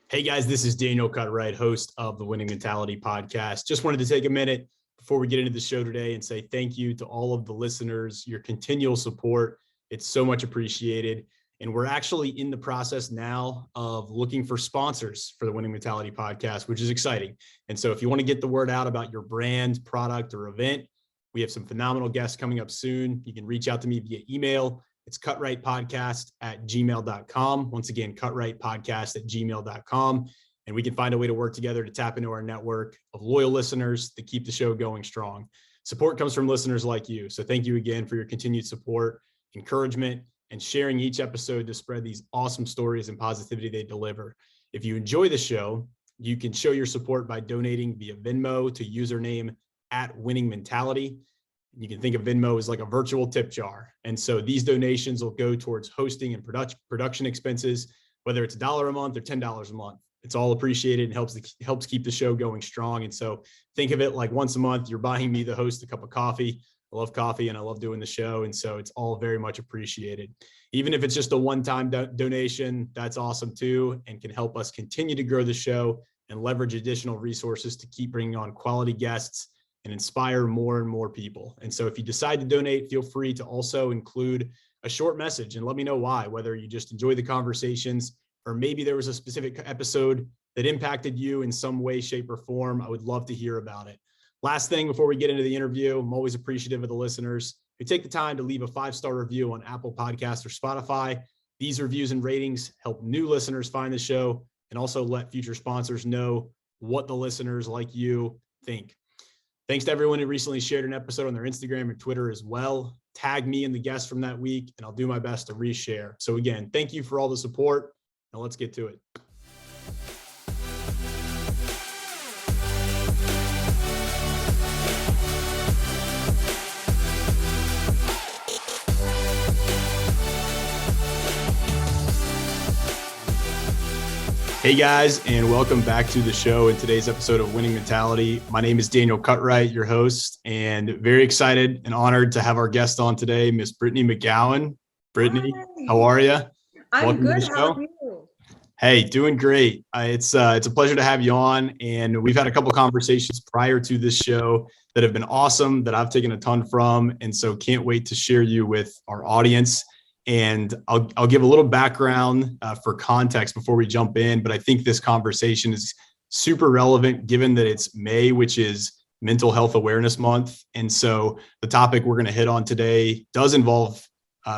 Hey guys, this is Daniel Cutright, host of the Winning Mentality podcast. Just wanted to take a minute before we get into the show today and say thank you to all of the listeners, your continual support. It's so much appreciated. And we're actually in the process now of looking for sponsors for the Winning Mentality podcast, which is exciting. And so if you want to get the word out about your brand, product, or event, we have some phenomenal guests coming up soon. You can reach out to me via email. It's cutrightpodcast@gmail.com. Once again, cutrightpodcast@gmail.com. And we can find a way to work together to tap into our network of loyal listeners to keep the show going strong. Support comes from listeners like you. So thank you again for your continued support, encouragement, and sharing each episode to spread these awesome stories and positivity they deliver. If you enjoy the show, you can show your support by donating via Venmo to username @winningmentality. You can think of Venmo as like a virtual tip jar. And so these donations will go towards hosting and production expenses, whether it's $1 a month or $10 a month. It's all appreciated and helps keep the show going strong. And so think of it like once a month, you're buying me, the host, a cup of coffee. I love coffee and I love doing the show. And so it's all very much appreciated. Even if it's just a one-time donation, that's awesome too, and can help us continue to grow the show and leverage additional resources to keep bringing on quality guests and inspire more and more people. And so if you decide to donate, feel free to also include a short message and let me know why, whether you just enjoy the conversations or maybe there was a specific episode that impacted you in some way, shape, or form. I would love to hear about it. Last thing before we get into the interview, I'm always appreciative of the listeners who take the time to leave a 5-star review on Apple Podcasts or Spotify. These reviews and ratings help new listeners find the show and also let future sponsors know what the listeners like you think. Thanks to everyone who recently shared an episode on their Instagram and Twitter as well. Tag me and the guests from that week, and I'll do my best to reshare. So again, thank you for all the support. Now let's get to it. Hey guys, and welcome back to the show in today's episode of Winning Mentality. My name is Daniel Cutright, your host, and very excited and honored to have our guest on today, Miss Brittany McGowan. Brittany, Hi. how are you? I'm good. How are you? Hey, doing great. It's a pleasure to have you on, and we've had a couple conversations prior to this show that have been awesome, that I've taken a ton from, and so can't wait to share you with our audience. And I'll give a little background for context before we jump in, but I think this conversation is super relevant given that it's May, which is Mental Health Awareness Month. And so the topic we're going to hit on today does involve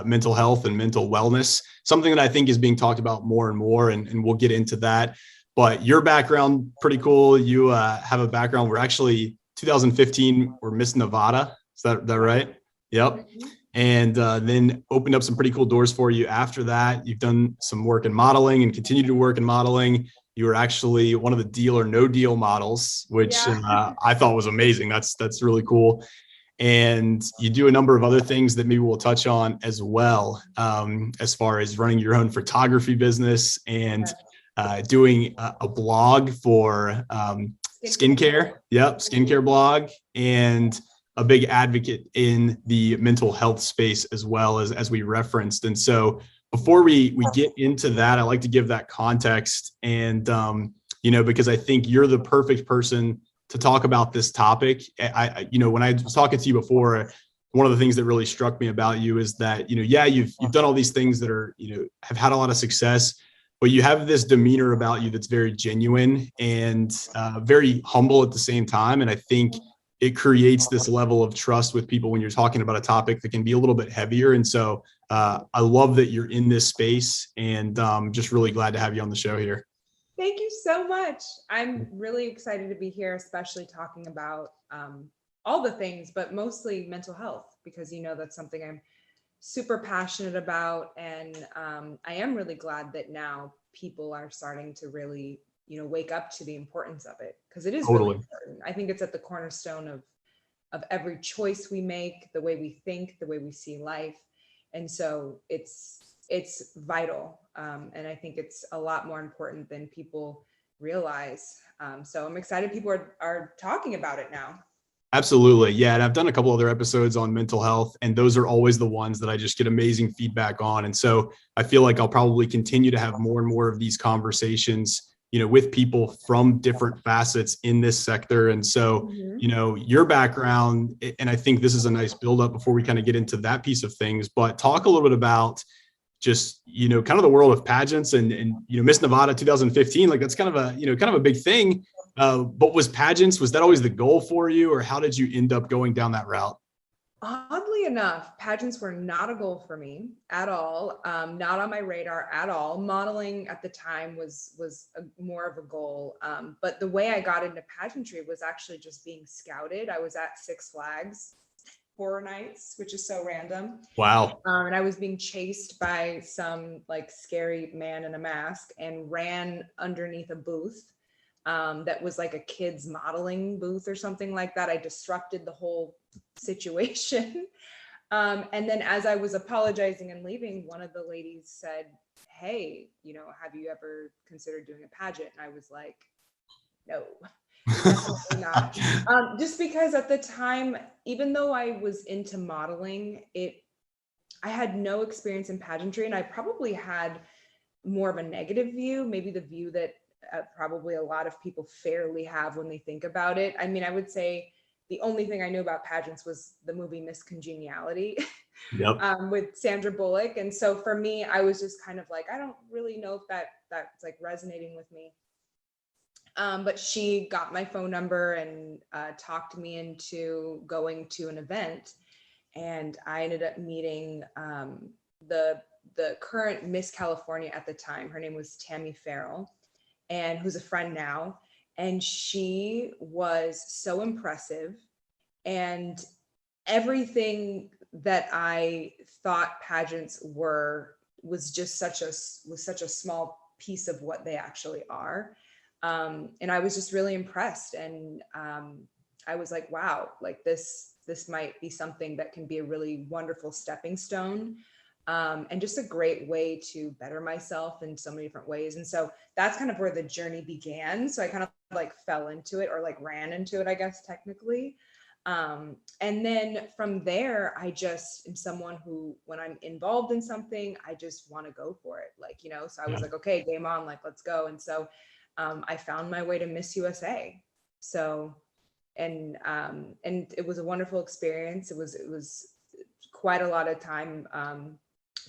mental health and mental wellness, something that I think is being talked about more and more, and we'll get into that. But your background, pretty cool. You have a background. We're actually 2015, we're Miss Nevada. Is that right? Yep. And then opened up some pretty cool doors for you after that. You've done some work in modeling and continue to work in modeling. You were actually one of the Deal or No Deal models, which I thought was amazing. That's really cool. And you do a number of other things that maybe we'll touch on as well, as far as running your own photography business and doing a blog for skincare. Yep, skincare blog, and a big advocate in the mental health space as well, as we referenced. And so before we get into that, I like to give that context and, because I think you're the perfect person to talk about this topic. When I was talking to you before, one of the things that really struck me about you is that, you've done all these things that are, have had a lot of success, but you have this demeanor about you that's very genuine and very humble at the same time. And I think it creates this level of trust with people when you're talking about a topic that can be a little bit heavier. And so I love that you're in this space, and just really glad to have you on the show here. Thank you so much. I'm really excited to be here, especially talking about all the things, but mostly mental health, because that's something I'm super passionate about. And I am really glad that now people are starting to really wake up to the importance of it, because it is really important. I think it's at the cornerstone of every choice we make, the way we think, the way we see life. And so it's vital. And I think it's a lot more important than people realize. So I'm excited people are talking about it now. Absolutely. Yeah. And I've done a couple other episodes on mental health, and those are always the ones that I just get amazing feedback on. And so I feel like I'll probably continue to have more and more of these conversations with people from different facets in this sector. And so, your background, and I think this is a nice buildup before we kind of get into that piece of things, but talk a little bit about just, kind of the world of pageants and Miss Nevada 2015, like that's kind of a big thing. But was that always the goal for you, or how did you end up going down that route? Oddly enough, pageants were not a goal for me at all. Not on my radar at all. Modeling at the time was more of a goal. But the way I got into pageantry was actually just being scouted. I was at Six Flags Horror Nights, which is so random. Wow. And I was being chased by some like scary man in a mask and ran underneath a booth that was like a kid's modeling booth or something like that. I disrupted the whole situation. And then as I was apologizing and leaving, one of the ladies said, "Hey, have you ever considered doing a pageant?" And I was like, "No, definitely not." Just because at the time, even though I was into modeling, I had no experience in pageantry, and I probably had more of a negative view, maybe the view that probably a lot of people fairly have when they think about it. I mean, I would say the only thing I knew about pageants was the movie Miss Congeniality. Yep. With Sandra Bullock. And so for me, I was just kind of like, I don't really know if that's like resonating with me. But she got my phone number and talked me into going to an event. And I ended up meeting the current Miss California at the time. Her name was Tammy Farrell, and who's a friend now. And she was so impressive, and everything that I thought pageants was such a small piece of what they actually are. And I was just really impressed. And I was like, wow, like this might be something that can be a really wonderful stepping stone. And just a great way to better myself in so many different ways. And so that's kind of where the journey began. So I kind of like fell into it, or like ran into it, I guess, technically. And then from there, I just am someone who, when I'm involved in something, I just want to go for it. Like, so I was like, okay, game on, like, let's go. And so I found my way to Miss USA. So, and it was a wonderful experience. It was quite a lot of time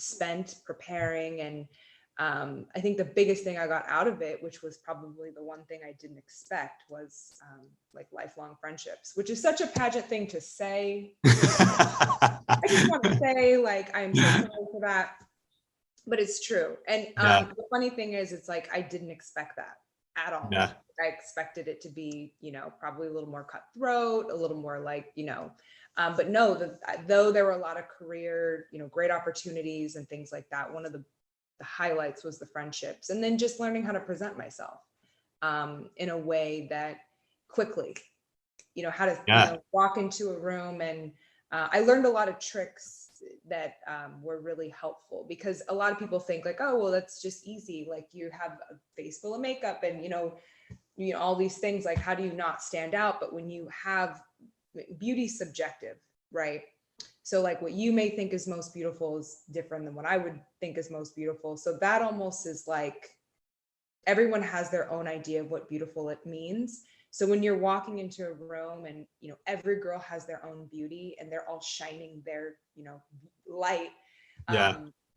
spent preparing, and I think the biggest thing I got out of it, which was probably the one thing I didn't expect, was like lifelong friendships, which is such a pageant thing to say. I just want to say, like, I'm so sorry for that, but it's true. And the funny thing is, it's like I didn't expect that at all. Yeah. I expected it to be, probably a little more cutthroat, a little more like, but no, though there were a lot of career, great opportunities and things like that, one of the highlights was the friendships, and then just learning how to present myself in a way that quickly, how to walk into a room. And I learned a lot of tricks that were really helpful, because a lot of people think like, oh, well, that's just easy. Like, you have a face full of makeup and, all these things, like, how do you not stand out? But when you have beauty's subjective, right? So like what you may think is most beautiful is different than what I would think is most beautiful. So that almost is like everyone has their own idea of what beautiful it means. So when you're walking into a room and, every girl has their own beauty and they're all shining their, light,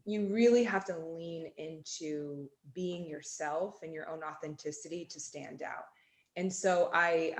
you really have to lean into being yourself and your own authenticity to stand out. And so I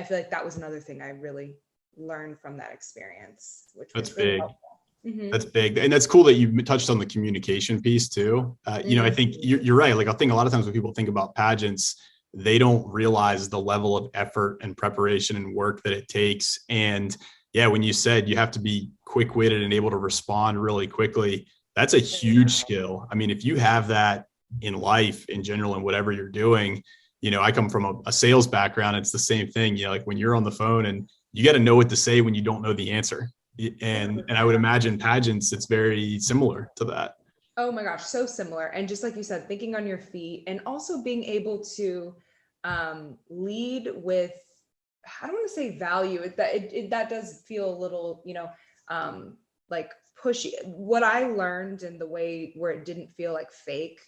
feel like that was another thing I really learned from that experience, which was That's really big. helpful. Mm-hmm. That's big. And that's cool that you touched on the communication piece too. I think you're right. Like, I think a lot of times when people think about pageants, they don't realize the level of effort and preparation and work that it takes. And when you said you have to be quick-witted and able to respond really quickly, that's a huge skill. I mean, if you have that in life in general and whatever you're doing, I come from a sales background. It's the same thing. Like when you're on the phone and you got to know what to say when you don't know the answer. And I would imagine pageants, it's very similar to that. Oh my gosh, so similar. And just like you said, thinking on your feet, and also being able to lead with, I don't want to say value, that does feel a little, like pushy. What I learned, in the way where it didn't feel like fake,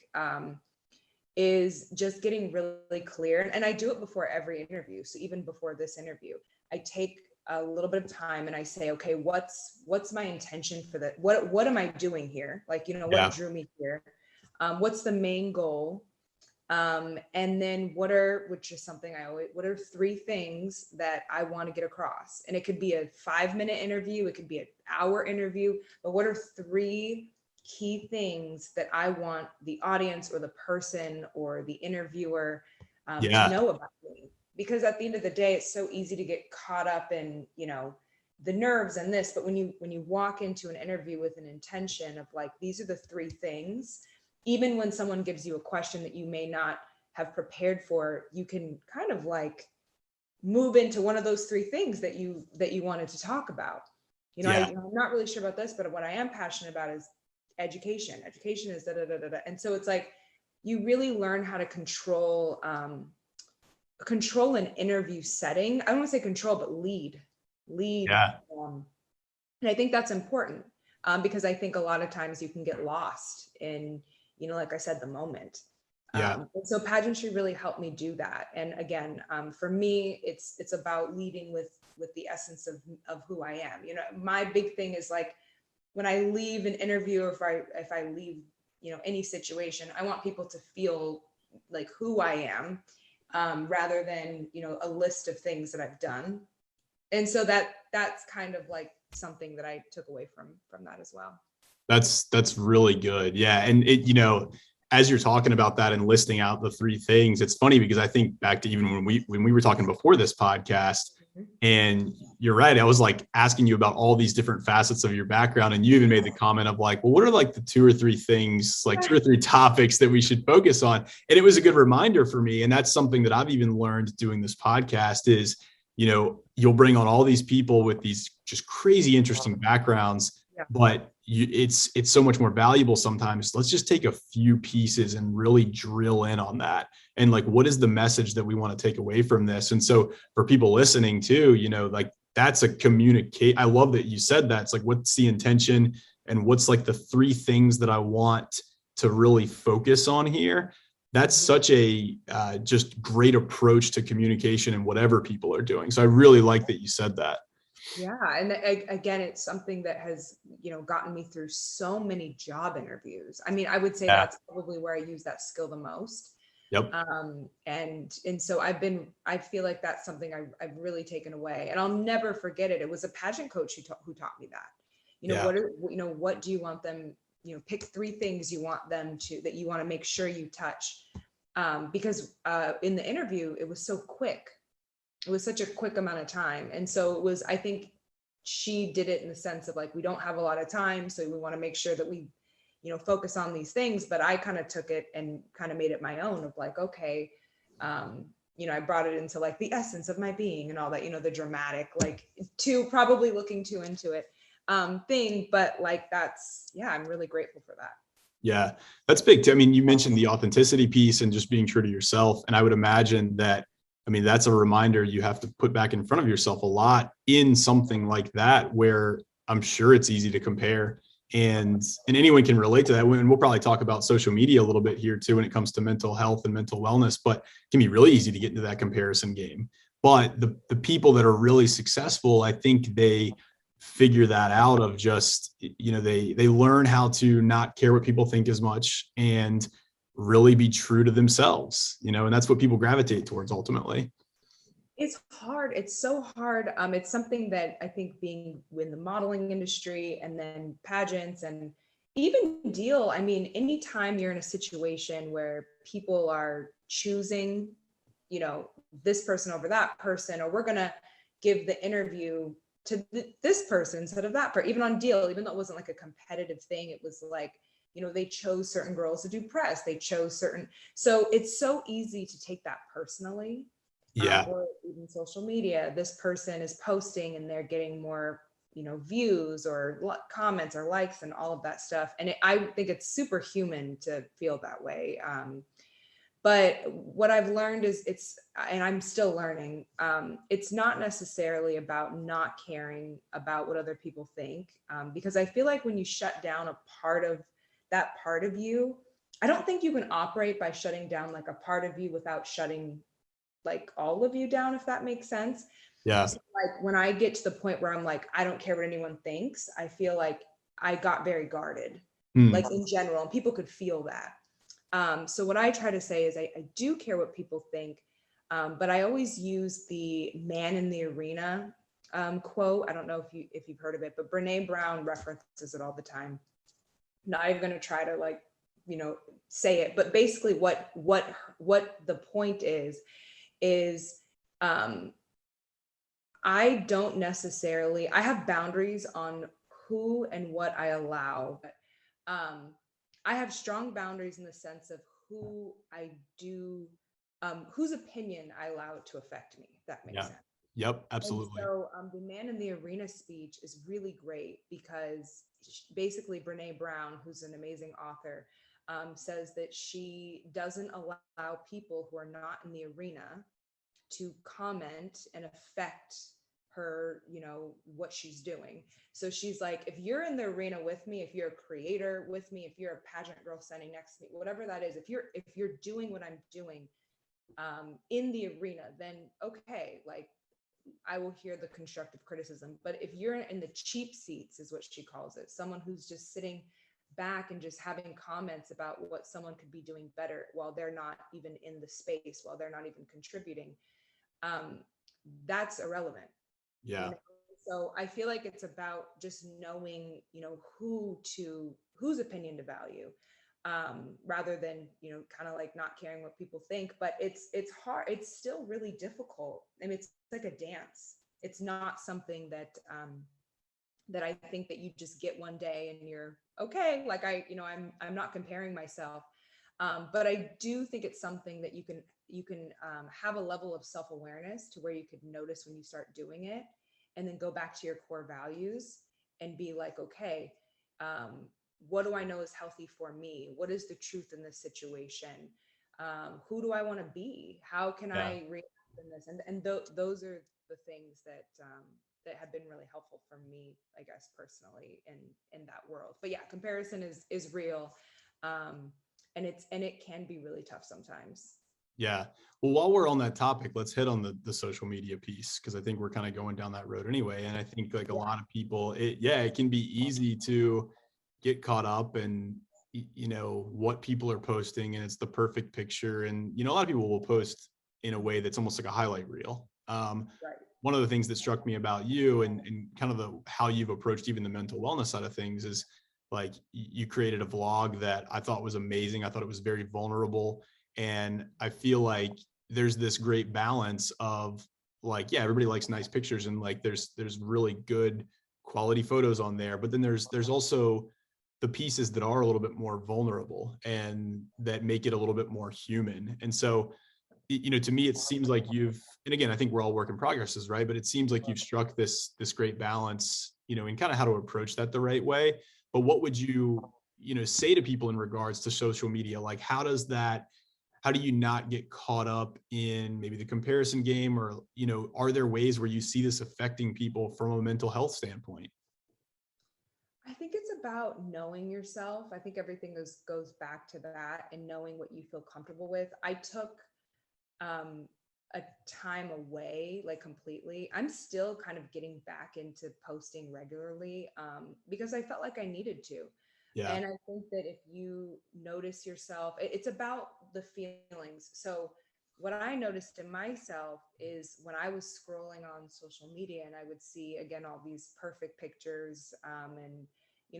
is just getting really clear. And I do it before every interview. So even before this interview, I take a little bit of time and I say, okay, what's my intention for that? What am I doing here? Like, you know, what drew me here? What's the main goal? And then which is something what are 3 things that I want to get across? And it could be a 5-minute interview, it could be an hour interview, but what are 3 key things that I want the audience or the person or the interviewer to know about me? Because at the end of the day, it's so easy to get caught up in, you know, the nerves and this, but when you walk into an interview with an intention of like, these are the 3 things, even when someone gives you a question that you may not have prepared for, you can kind of like move into one of those 3 things that you wanted to talk about. You know, I'm not really sure about this, but what I am passionate about is education. Education is da da da da da. And so it's like, you really learn how to control an interview setting. I don't want to say control, but lead. And I think that's important because I think a lot of times you can get lost in, you know, like I said, the moment. And so pageantry really helped me do that. And again, for me, it's about leading with the essence of who I am. You know, my big thing is like, when I leave an interview, or if I leave, you know, any situation, I want people to feel like who I am, rather than, you know, a list of things that I've done. And so that's kind of like something that I took away from that as well. That's really good. Yeah. And it, you know, as you're talking about that and listing out the 3 things, it's funny because I think back to even when we were talking before this podcast, and you're right, I was like asking you about all these different facets of your background, and you even made the comment of like, well, what are like the 2 or 3 things, like 2 or 3 topics that we should focus on? And it was a good reminder for me. And that's something that I've even learned doing this podcast is, you know, you'll bring on all these people with these just crazy interesting backgrounds, but it's so much more valuable sometimes. Let's just take a few pieces and really drill in on that. And like, what is the message that we want to take away from this? And so for people listening too, you know, like that's a communicate. I love that you said that. It's like, what's the intention and what's like the 3 things that I want to really focus on here? That's such a just great approach to communication and whatever people are doing. So I really like that you said that. Yeah. And again, it's something that has, you know, gotten me through so many job interviews. I mean, I would say that's probably where I use that skill the most. And so I feel like that's something I've really taken away, and I'll never forget it. It was a pageant coach who taught me that, you know, what do you want them, you know, pick 3 things you want them that you want to make sure you touch. Because in the interview, it was so quick. It was such a quick amount of time. And so it was, I think she did it in the sense of like, we don't have a lot of time, so we want to make sure that we, you know, focus on these things. But I kind of took it and kind of made it my own of like, okay, you know, I brought it into like the essence of my being and all that, you know, the dramatic, like probably looking too into it thing. But like, I'm really grateful for that. Yeah, that's big too. I mean, you mentioned the authenticity piece and just being true to yourself. And I would imagine that, I mean, that's a reminder you have to put back in front of yourself a lot in something like that, where I'm sure it's easy to compare, and anyone can relate to that. And we'll probably talk about social media a little bit here too, when it comes to mental health and mental wellness, but it can be really easy to get into that comparison game. But the people that are really successful, I think they figure that out of just, you know, they learn how to not care what people think as much and really be true to themselves, you know, and that's what people gravitate towards ultimately. It's hard. It's so hard. It's something that I think being in the modeling industry and then pageants and even deal, I mean, anytime you're in a situation where people are choosing, you know, this person over that person, or we're going to give the interview to this person instead of that, even on deal, even though it wasn't like a competitive thing, it was like, you know, they chose certain girls to do press. They chose certain, so it's so easy to take that personally. Or even social media, this person is posting and they're getting more, you know, views or comments or likes and all of that stuff. And I think it's superhuman to feel that way. But what I've learned is and I'm still learning, it's not necessarily about not caring about what other people think. Because I feel like when you shut down a part of that part of you, I don't think you can operate by shutting down like a part of you without shutting like all of you down, if that makes sense. Yeah. So like when I get to the point where I'm like, I don't care what anyone thinks, I feel like I got very guarded, Hmm. like in general, and people could feel that. So what I try to say is I do care what people think, but I always use the man in the arena quote. I don't know if you've heard of it, but Brene Brown references it all the time. Not even going to try to like, say it, but basically what the point is um, I don't necessarily, I have boundaries on who and what I allow. But I have strong boundaries in the sense of who I do, whose opinion I allow it to affect me, if that makes Yeah. sense. Yep. And Absolutely. so the man in the arena speech is really great because basically Brene Brown, who's an amazing author, says that she doesn't allow people who are not in the arena to comment and affect her, what she's doing. So she's like, if you're in the arena with me, if you're a creator with me, if you're a pageant girl standing next to me, whatever that is, if you're doing what I'm doing in the arena, then okay, like I will hear the constructive criticism. But if you're in the cheap seats, is what she calls it, someone who's just sitting back and just having comments about what someone could be doing better while they're not even in the space, while they're not even contributing, um, that's irrelevant. You Yeah. know, so I feel like it's about just knowing, whose opinion to value, rather than kind of like not caring what people think. But it's hard. It's still really difficult. I mean, it's like a dance. It's not something that I think that you just get one day and you're okay. Like I'm not comparing myself, but I do think it's something that you can have a level of self-awareness to where you could notice when you start doing it, and then go back to your core values and be like, okay, what do I know is healthy for me? What is the truth in this situation? Who do I want to be? How can Yeah. I react in this? And those are the things that have been really helpful for me, I guess, personally in that world. But yeah, comparison is real. And it can be really tough sometimes. Yeah. Well, while we're on that topic, let's hit on the social media piece because I think we're kind of going down that road anyway. And I think like a Yeah. lot of people, it can be easy to get caught up in what people are posting, and it's the perfect picture. And a lot of people will post in a way that's almost like a highlight reel. Right. One of the things that struck me about you and kind of how you've approached even the mental wellness side of things is like you created a vlog that I thought was amazing. I thought it was very vulnerable, and I feel like there's this great balance of like, yeah, everybody likes nice pictures and like there's really good quality photos on there, but then there's also the pieces that are a little bit more vulnerable and that make it a little bit more human. And so to me it seems like and again, I think we're all work in progresses, right? But it seems like you've struck this great balance, in kind of how to approach that the right way. But what would you say to people in regards to social media? Like how do you not get caught up in maybe the comparison game, or are there ways where you see this affecting people from a mental health standpoint? I think it's about knowing yourself. I think everything goes back to that and knowing what you feel comfortable with. I took um, a time away, like completely. I'm still kind of getting back into posting regularly, because I felt like I needed to. Yeah. And I think that if you notice yourself, it's about the feelings. So what I noticed in myself is when I was scrolling on social media and I would see again all these perfect pictures, and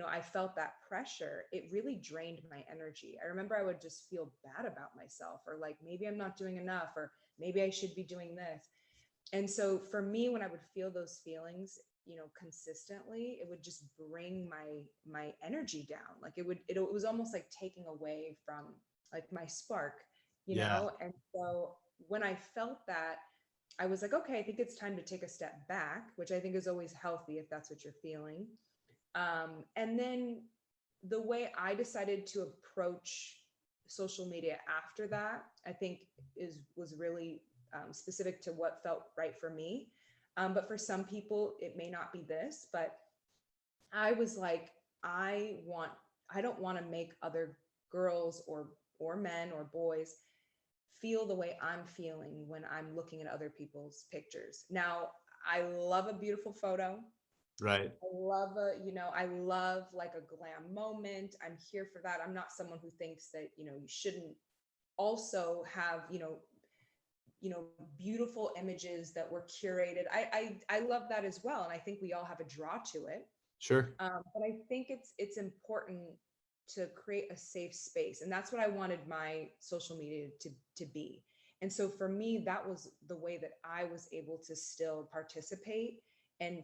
I felt that pressure. It really drained my energy. I remember I would just feel bad about myself, or like maybe I'm not doing enough, or maybe I should be doing this. And so for me, when I would feel those feelings, consistently, it would just bring my energy down. Like it was almost like taking away from like my spark, Yeah. and so when I felt that, I was like, okay, I think it's time to take a step back, which I think is always healthy if that's what you're feeling. And then the way I decided to approach social media after that, I think was really specific to what felt right for me. But for some people, it may not be this. But I was like, I don't want to make other girls or men or boys feel the way I'm feeling when I'm looking at other people's pictures. Now, I love a beautiful photo. Right. I love like a glam moment. I'm here for that. I'm not someone who thinks that, you shouldn't also have, beautiful images that were curated. I love that as well. And I think we all have a draw to it. Sure. But I think it's important to create a safe space. And that's what I wanted my social media to be. And so for me, that was the way that I was able to still participate and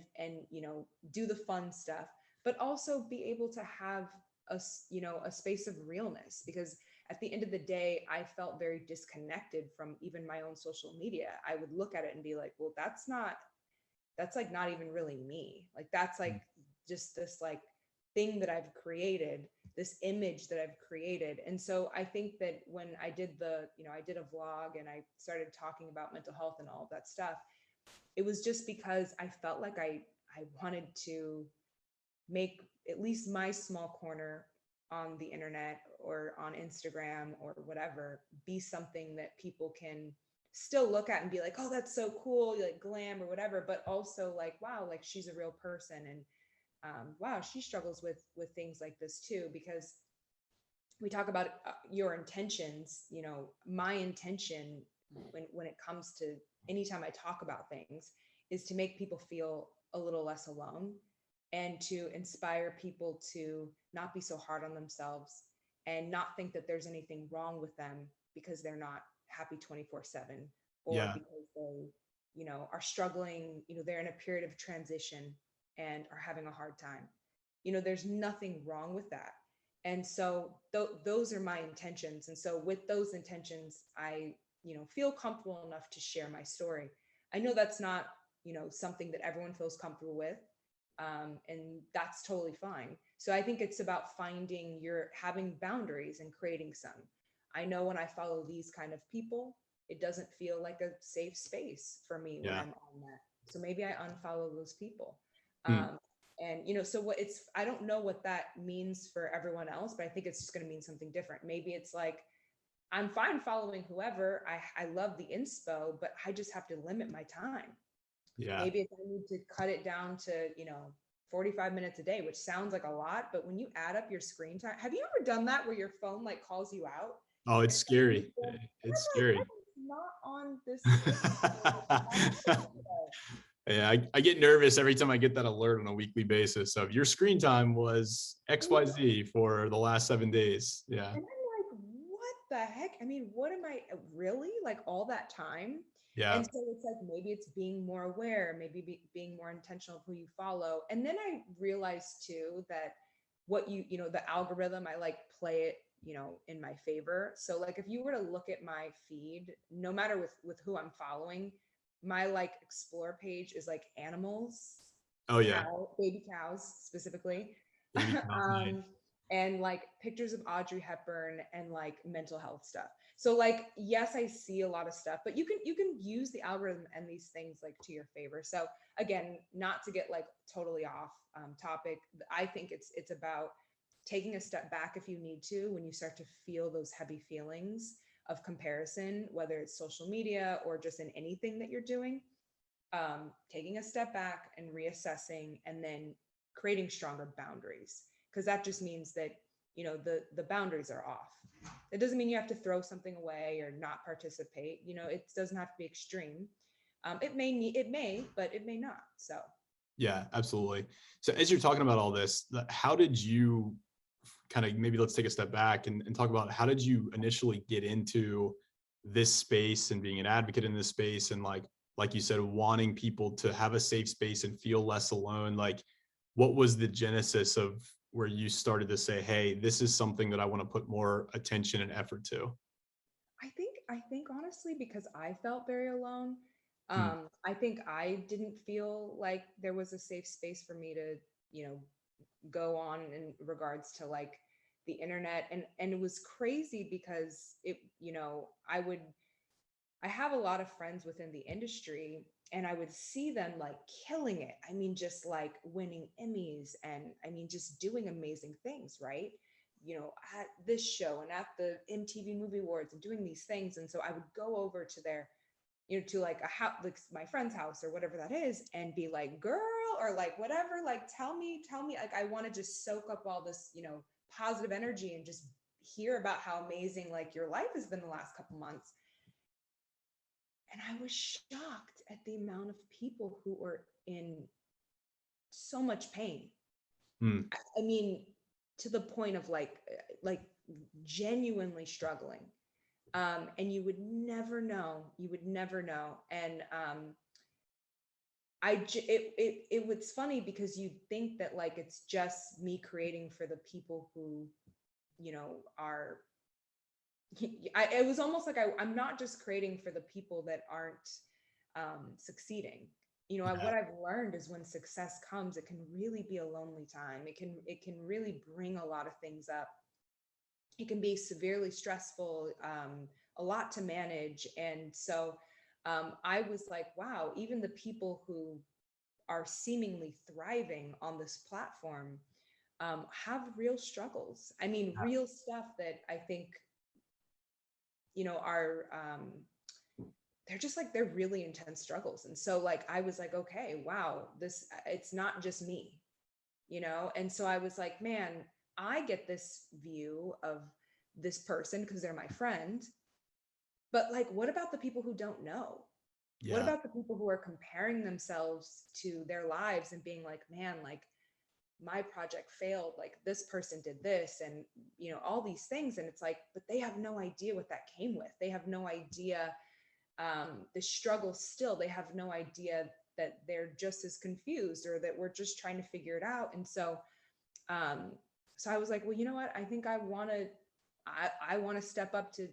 do the fun stuff, but also be able to have a space of realness, because at the end of the day, I felt very disconnected from even my own social media. I would look at it and be like, well, that's like not even really me. Like that's like just this like thing that I've created, this image that I've created. And so I think that when I did I did a vlog and I started talking about mental health and all of that stuff, it was just because I felt like I wanted to make at least my small corner on the internet or on Instagram or whatever be something that people can still look at and be like, oh, that's so cool, like glam or whatever, but also like, wow, like she's a real person. And wow, she struggles with things like this too. Because we talk about your intentions, my intention when it comes to anytime I talk about things is to make people feel a little less alone and to inspire people to not be so hard on themselves and not think that there's anything wrong with them because they're not happy 24/7, or Yeah. because they, are struggling, they're in a period of transition and are having a hard time. There's nothing wrong with that. And so those are my intentions. And so with those intentions, I, feel comfortable enough to share my story. I know that's not, something that everyone feels comfortable with. And that's totally fine. So I think it's about having boundaries and creating some. I know when I follow these kind of people, it doesn't feel like a safe space for me when Yeah. I'm on that. So maybe I unfollow those people. Hmm. And so I don't know what that means for everyone else, but I think it's just going to mean something different. Maybe it's like, I'm fine following whoever. I love the inspo, but I just have to limit my time. Yeah. Maybe if I need to cut it down to, 45 minutes a day, which sounds like a lot, but when you add up your screen time, have you ever done that where your phone like calls you out? Oh, it's And scary. and It's I'm like, I scary. was not on this screen. Yeah, I get nervous every time I get that alert on a weekly basis of your screen time was XYZ for the last 7 days. Yeah. And I'm like, what the heck? I mean, what am I really like all that time? Yeah. And so it's like, maybe it's being more aware, maybe being more intentional of who you follow. And then I realized too that the algorithm, I like play it, in my favor. So like, if you were to look at my feed, no matter with who I'm following, my like explore page is like animals, Oh yeah. baby cows specifically. Baby count, nice. And like pictures of Audrey Hepburn and like mental health stuff. So like, yes, I see a lot of stuff, but you can use the algorithm and these things like to your favor. So again, not to get like totally off topic, I think it's about taking a step back if you need to, when you start to feel those heavy feelings of comparison, whether it's social media or just in anything that you're doing, taking a step back and reassessing, and then creating stronger boundaries, because that just means that the boundaries are off. It doesn't mean you have to throw something away or not participate. It doesn't have to be extreme. It may, but it may not. So Yeah, absolutely. So as you're talking about all this, how did you kind of, maybe let's take a step back and talk about, how did you initially get into this space and being an advocate in this space, and like you said, wanting people to have a safe space and feel less alone? Like, what was the genesis of where you started to say, hey, this is something that I want to put more attention and effort to? I think honestly, because I felt very alone. Hmm. I think I didn't feel like there was a safe space for me to, go on in regards to like the internet. And it was crazy because I have a lot of friends within the industry, and I would see them like killing it. I mean, just like winning Emmys, and I mean, just doing amazing things, right? at this show and at the MTV Movie Awards and doing these things. And so I would go over to their, to like a house, like my friend's house or whatever that is, and be like, girl, or like, whatever, like, tell me, like, I want to just soak up all this, positive energy and just hear about how amazing like your life has been the last couple months. And I was shocked at the amount of people who were in so much pain. I mean, to the point of like genuinely struggling. And you would never know. And it was funny because you'd think that like it's just me creating for the people who, are. It was almost like I'm not just creating for the people that aren't succeeding. What I've learned is when success comes, it can really be a lonely time. It can really bring a lot of things up. It can be severely stressful, a lot to manage. And so I was like, wow, even the people who are seemingly thriving on this platform have real struggles. I mean, real stuff that I think, are they're really intense struggles. And so like, I was like, okay, wow, it's not just me, And so I was like, man, I get this view of this person because they're my friend. But like, what about the people who don't know? Yeah. What about the people who are comparing themselves to their lives and being like, man, like my project failed, like this person did this, and all these things. And it's like, but they have no idea what that came with. They have no idea the struggle still. They have no idea that they're just as confused or that we're just trying to figure it out. And so I was like, well, you know what? I think I want to step up to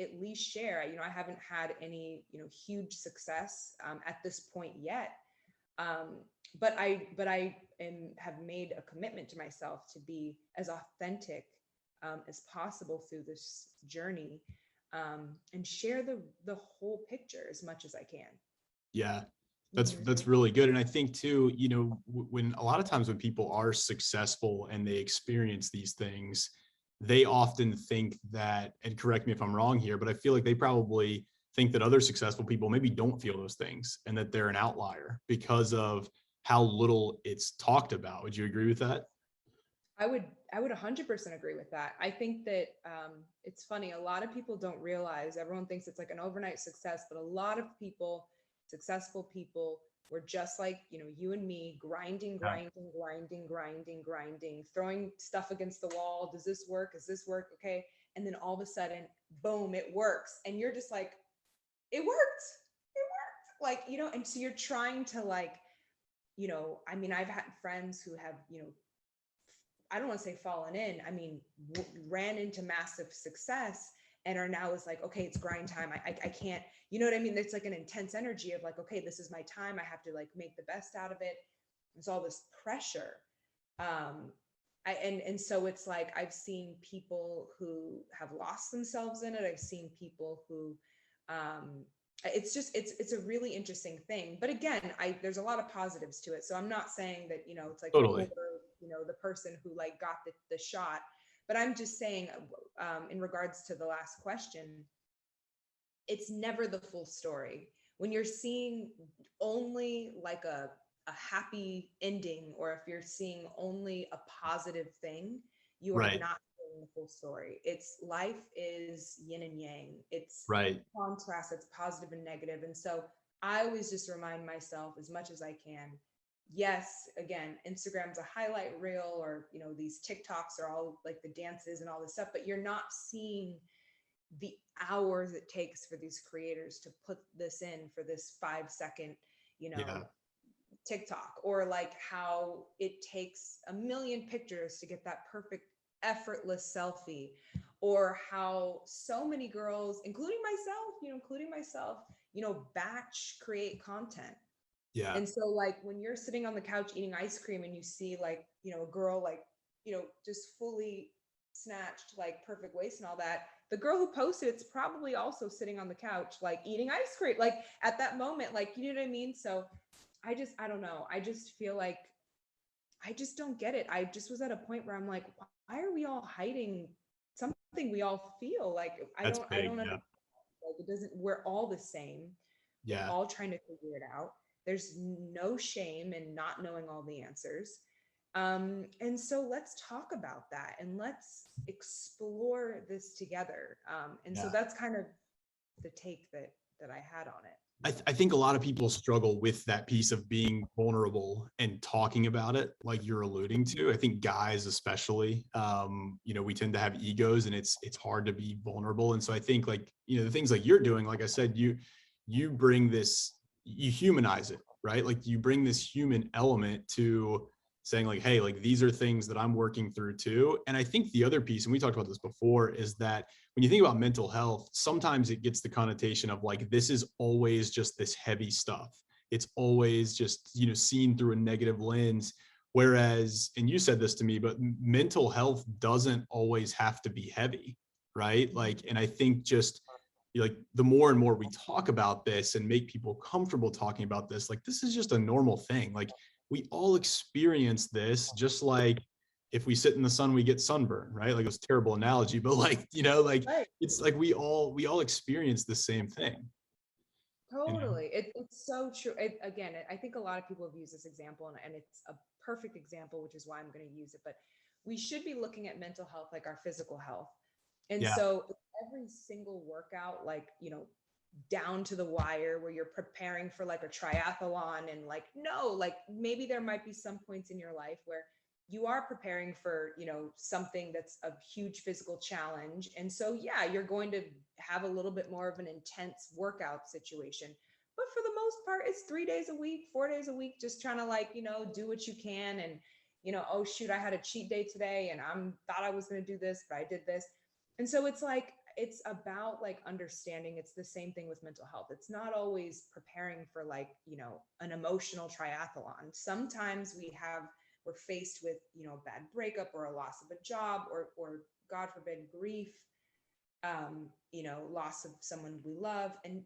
at least share. I haven't had any, huge success at this point yet. But I have made a commitment to myself to be as authentic as possible through this journey, and share the whole picture as much as I can. Yeah. That's really good. And I think too, when a lot of times when people are successful and they experience these things, they often think that, and correct me if I'm wrong here, but I feel like they probably think that other successful people maybe don't feel those things and that they're an outlier because of how little it's talked about. Would you agree with that? I would 100% agree with that. I think that it's funny. A lot of people don't realize, everyone thinks it's like an overnight success, but a lot of people, successful people, were just like, you and me, grinding, throwing stuff against the wall. Does this work? Does this work? Okay. And then all of a sudden, boom, it works. And you're just like, it worked. Like, and so you're trying to like, I mean, I've had friends who have, I don't want to say fallen in, I mean, ran into massive success and are now is like, okay, it's grind time. I can't, you know what I mean? It's like an intense energy of like, okay, this is my time. I have to like make the best out of it. It's all this pressure. And so it's like, I've seen people who have lost themselves in it. I've seen people who, it's a really interesting thing. But again, there's a lot of positives to it. So I'm not saying that, it's like, Totally. the person who like got the shot, but I'm just saying, in regards to the last question, it's never the full story. When you're seeing only like a happy ending, or if you're seeing only a positive thing, you are not seeing the full story. It's life is yin and yang. It's contrast, it's positive and negative. And so I always just remind myself as much as I can, yes, again, Instagram's a highlight reel, or, these TikToks are all like the dances and all this stuff, but you're not seeing the hours it takes for these creators to put this in for this 5-second, TikTok, or like how it takes a million pictures to get that perfect effortless selfie, or how so many girls, including myself, batch create content. Yeah. And so like when you're sitting on the couch eating ice cream and you see like, a girl like, just fully snatched, like perfect waist and all that, the girl who posted it's probably also sitting on the couch, like eating ice cream, like at that moment, like, you know what I mean? So I don't know. I just feel like I just don't get it. I just was at a point where I'm like, are we all hiding something we all feel? Like, That's I big. don't Yeah. understand. Like, it doesn't, we're all the same. We're Yeah. all trying to figure it out. There's no shame in not knowing all the answers. And so let's talk about that and let's explore this together. And so Yeah. that's kind of the take that I had on it. I think a lot of people struggle with that piece of being vulnerable and talking about it, like you're alluding to. I think guys, especially, we tend to have egos, and it's hard to be vulnerable. And so I think, like, the things like you're doing, like I said, you bring this, you humanize it, right? Like you bring this human element to saying, like, hey, like these are things that I'm working through too. And I think the other piece, and we talked about this before, is that when you think about mental health, sometimes it gets the connotation of like, this is always just this heavy stuff. It's always just, seen through a negative lens. Whereas, and you said this to me, but mental health doesn't always have to be heavy, right? Like, and I think just like the more and more we talk about this and make people comfortable talking about this, like this is just a normal thing. Like we all experience this, just like if we sit in the sun, we get sunburn, right? Like it was a terrible analogy, but like, like Right. it's like we all experience the same thing. Totally. It's so true. Again, I think a lot of people have used this example, and it's a perfect example, which is why I'm going to use it. But we should be looking at mental health like our physical health. And Yeah. so every single workout, like, down to the wire, where you're preparing for like a triathlon, and like, no, like maybe there might be some points in your life where you are preparing for, something that's a huge physical challenge. And so, yeah, you're going to have a little bit more of an intense workout situation. But for the most part, it's 3 days a week, 4 days a week, just trying to like, do what you can. And, oh shoot, I had a cheat day today and thought I was going to do this, but I did this. And so it's like, it's about like understanding. It's the same thing with mental health. It's not always preparing for like, an emotional triathlon. Sometimes we're faced with, a bad breakup or a loss of a job, or God forbid, grief, loss of someone we love, and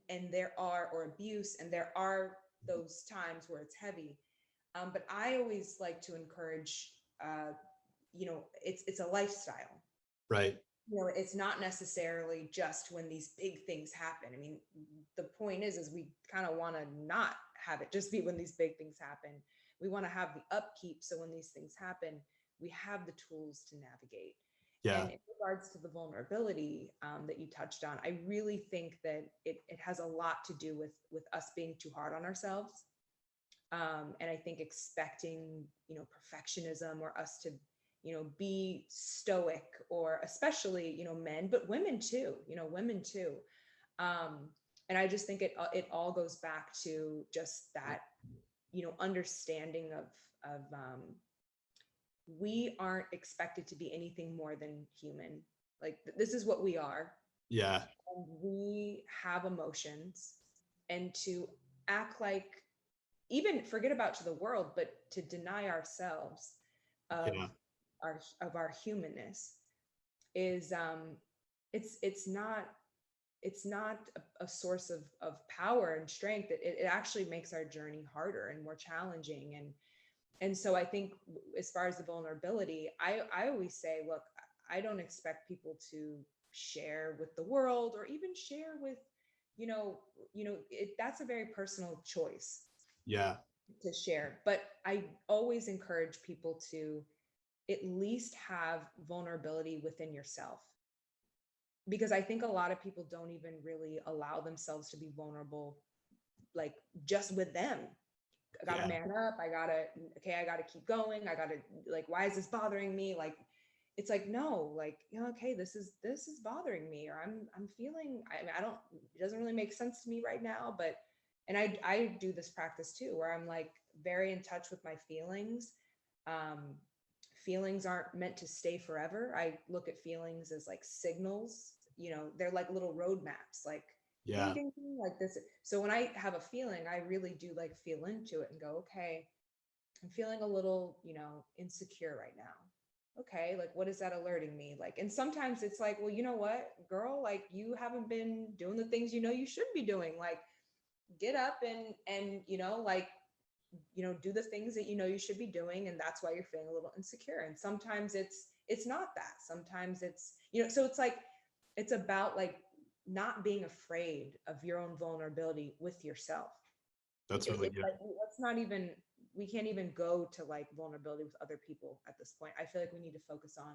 or abuse, and there are those times where it's heavy. But I always like to encourage, it's a lifestyle. Right. It's not necessarily just when these big things happen. I mean, the point is we kind of want to not have it just be when these big things happen. We want to have the upkeep, so when these things happen, we have the tools to navigate. Yeah. And in regards to the vulnerability that you touched on, I really think that it has a lot to do with us being too hard on ourselves. And I think expecting, perfectionism, or us to, be stoic, or especially, men, but women too, and I just think it all goes back to just that, understanding of we aren't expected to be anything more than human. Like this is what we are. Yeah. And we have emotions, and to act like, even forget about to the world, but to deny ourselves of Yeah. our humanness is it's not a source of power and strength. It actually makes our journey harder and more challenging. And so I think, as far as the vulnerability, I always say, look, I don't expect people to share with the world, or even share with, that's a very personal choice. Yeah. To share. But I always encourage people to at least have vulnerability within yourself, because I think a lot of people don't even really allow themselves to be vulnerable, like just with them. I gotta man up. I gotta keep going. I gotta, like, why is this bothering me? Like, it's like, no, like, okay, this is bothering me, or I'm feeling, I don't, it doesn't really make sense to me right now. But, and I do this practice too, where I'm like very in touch with my feelings. Feelings aren't meant to stay forever. I look at feelings as like signals, they're like little roadmaps, like, Yeah. ding, ding, ding, like this. So when I have a feeling, I really do like feel into it and go, okay, I'm feeling a little, insecure right now. Okay, like, what is that alerting me? Like, and sometimes it's like, well, you know what, girl, like, you haven't been doing the things you should be doing. Like, get up and like, do the things that you should be doing, and that's why you're feeling a little insecure. And sometimes it's it's not that. Sometimes it's, so it's like, it's about like not being afraid of your own vulnerability with yourself. That's really It's good. like, let's not even, we can't even go to like vulnerability with other people at this point. I feel like we need to focus on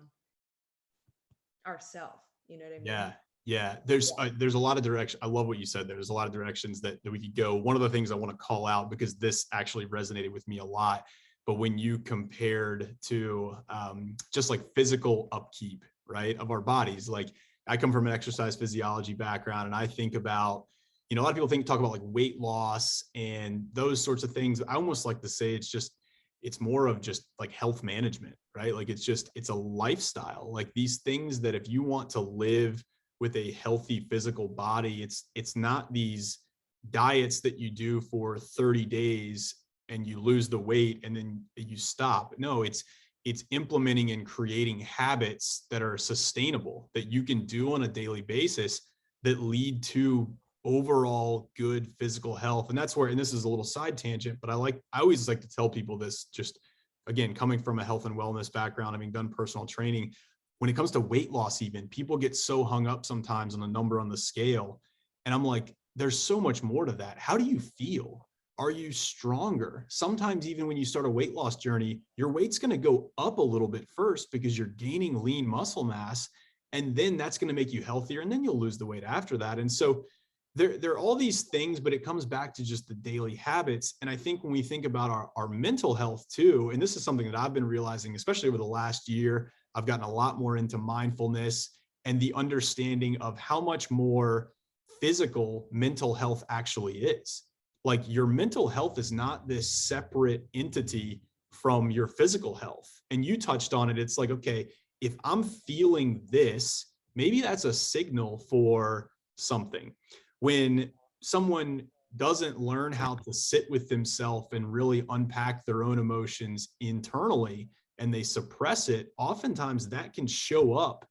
ourself. You know what I mean? Yeah. Yeah. There's a lot of direction. I love what you said there. There's a lot of directions that we could go. One of the things I want to call out, because this actually resonated with me a lot, but when you compared to just like physical upkeep, right, of our bodies, like I come from an exercise physiology background, and I think about, a lot of people talk about like weight loss and those sorts of things. I almost like to say it's more of just like health management, right? Like it's a lifestyle. Like these things that if you want to live with a healthy physical body, it's not these diets that you do for 30 days and you lose the weight and then you stop. No, it's implementing and creating habits that are sustainable, that you can do on a daily basis, that lead to overall good physical health. And that's where, and this is a little side tangent, but I always like to tell people this, just again, coming from a health and wellness background, having done personal training, when it comes to weight loss, even people get so hung up sometimes on the number on the scale. And I'm like, there's so much more to that. How do you feel? Are you stronger? Sometimes even when you start a weight loss journey, your weight's going to go up a little bit first because you're gaining lean muscle mass. And then that's going to make you healthier. And then you'll lose the weight after that. And so there are all these things, but it comes back to just the daily habits. And I think when we think about our mental health too, and this is something that I've been realizing, especially over the last year, I've gotten a lot more into mindfulness and the understanding of how much more physical mental health actually is. Like your mental health is not this separate entity from your physical health. And you touched on it. It's like, okay, if I'm feeling this, maybe that's a signal for something. When someone doesn't learn how to sit with themselves and really unpack their own emotions internally and they suppress it, oftentimes that can show up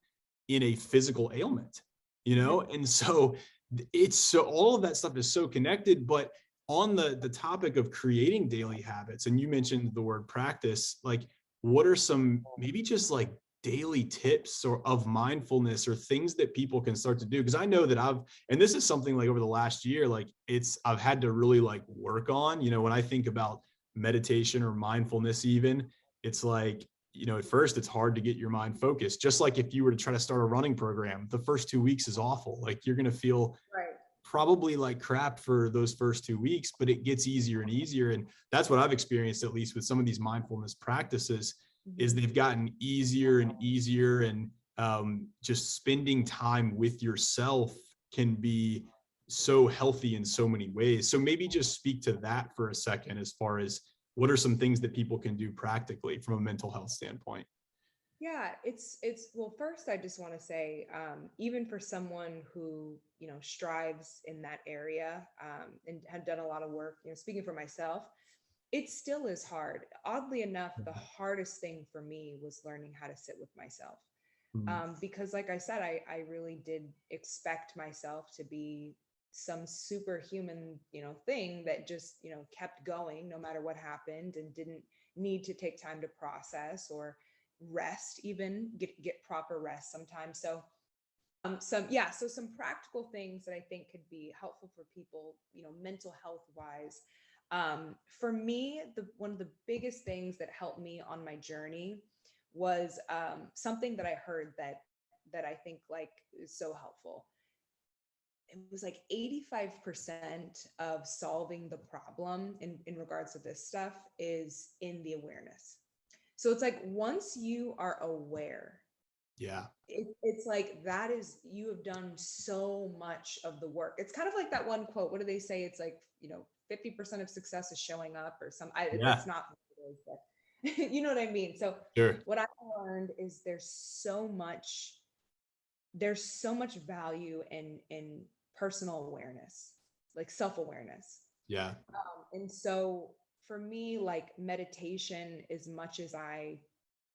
in a physical ailment, And so all of that stuff is so connected. But on the topic of creating daily habits, and you mentioned the word practice, like what are some maybe just like daily tips or of mindfulness or things that people can start to do? Because I know that and this is something like over the last year, like I've had to really like work on, when I think about meditation or mindfulness, even it's like, at first it's hard to get your mind focused. Just like if you were to try to start a running program, the first 2 weeks is awful. Like you're going to feel probably like crap for those first 2 weeks, but it gets easier and easier. And that's what I've experienced, at least with some of these mindfulness practices, is they've gotten easier and easier. And just spending time with yourself can be so healthy in so many ways. So maybe just speak to that for a second, as far as what are some things that people can do practically from a mental health standpoint? Yeah, well, first, I just want to say, even for someone who, strives in that area, and had done a lot of work, speaking for myself, it still is hard. Oddly enough, the hardest thing for me was learning how to sit with myself. Because like I said, I really did expect myself to be some superhuman, thing that just, kept going no matter what happened, and didn't need to take time to process or rest, even get proper rest sometimes. So some practical things that I think could be helpful for people, mental health wise. For me, one of the biggest things that helped me on my journey was something that I heard that I think like is so helpful. It was like 85% of solving the problem in regards to this stuff is in the awareness. So it's like once you are aware, it's like that is, you have done so much of the work. It's kind of like that one quote. What do they say? It's like 50% of success is showing up, or that's not what it is, but you know what I mean. So what I learned is there's so much value in personal awareness, like self-awareness. And so for me, like meditation, as much as I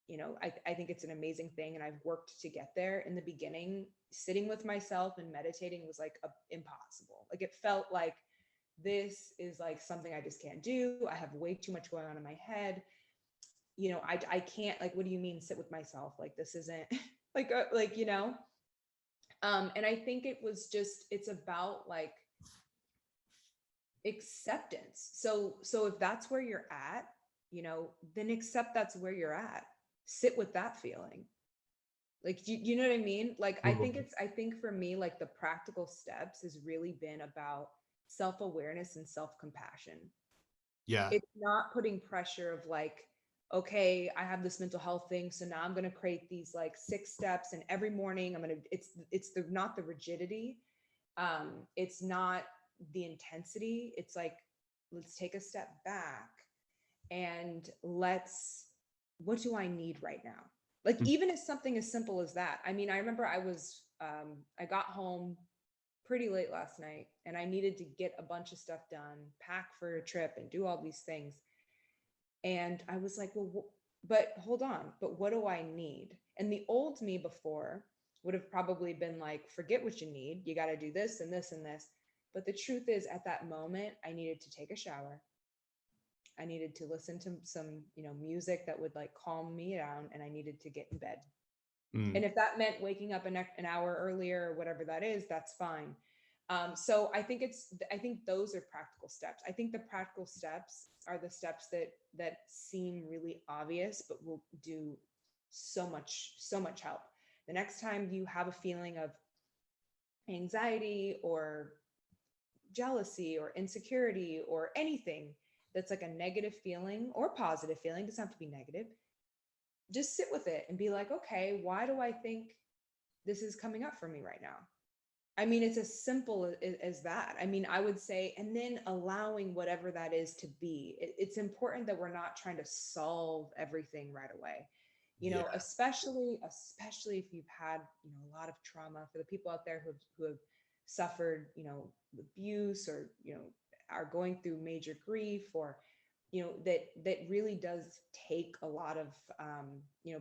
think it's an amazing thing, and I've worked to get there. In the beginning, sitting with myself and meditating was like impossible. Like it felt like this is like something I just can't do. I have way too much going on in my head. I can't, like, what do you mean sit with myself? Like, this isn't like, and I think it's about like acceptance. So if that's where you're at, then accept that's where you're at. Sit with that feeling. Like, you know what I mean? Like, I think for me, like, the practical steps has really been about self-awareness and self-compassion. Yeah. It's not putting pressure of like, okay, I have this mental health thing, so now I'm going to create these like 6 steps, and every morning it's not the rigidity. It's not the intensity. It's like, let's take a step back and what do I need right now? Like, even as something as simple as that. I mean, I remember I got home pretty late last night, and I needed to get a bunch of stuff done, pack for a trip and do all these things. And I was like, well, but hold on, but what do I need? And the old me before would have probably been like, forget what you need. You got to do this and this and this. But the truth is, at that moment, I needed to take a shower. I needed to listen to some, music that would like calm me down, and I needed to get in bed. And if that meant waking up an hour earlier or whatever that is, that's fine. So I think those are practical steps. I think the practical steps are the steps that seem really obvious, but will do so much help. The next time you have a feeling of anxiety or jealousy or insecurity or anything that's like a negative feeling or positive feeling, it doesn't have to be negative, just sit with it and be like, okay, why do I think this is coming up for me right now? I mean, it's as simple as that. I mean, I would say, and then allowing whatever that is to be. It's important that we're not trying to solve everything right away. Especially if you've had, a lot of trauma. For the people out there who have suffered, abuse, or, are going through major grief, or, that really does take a lot of,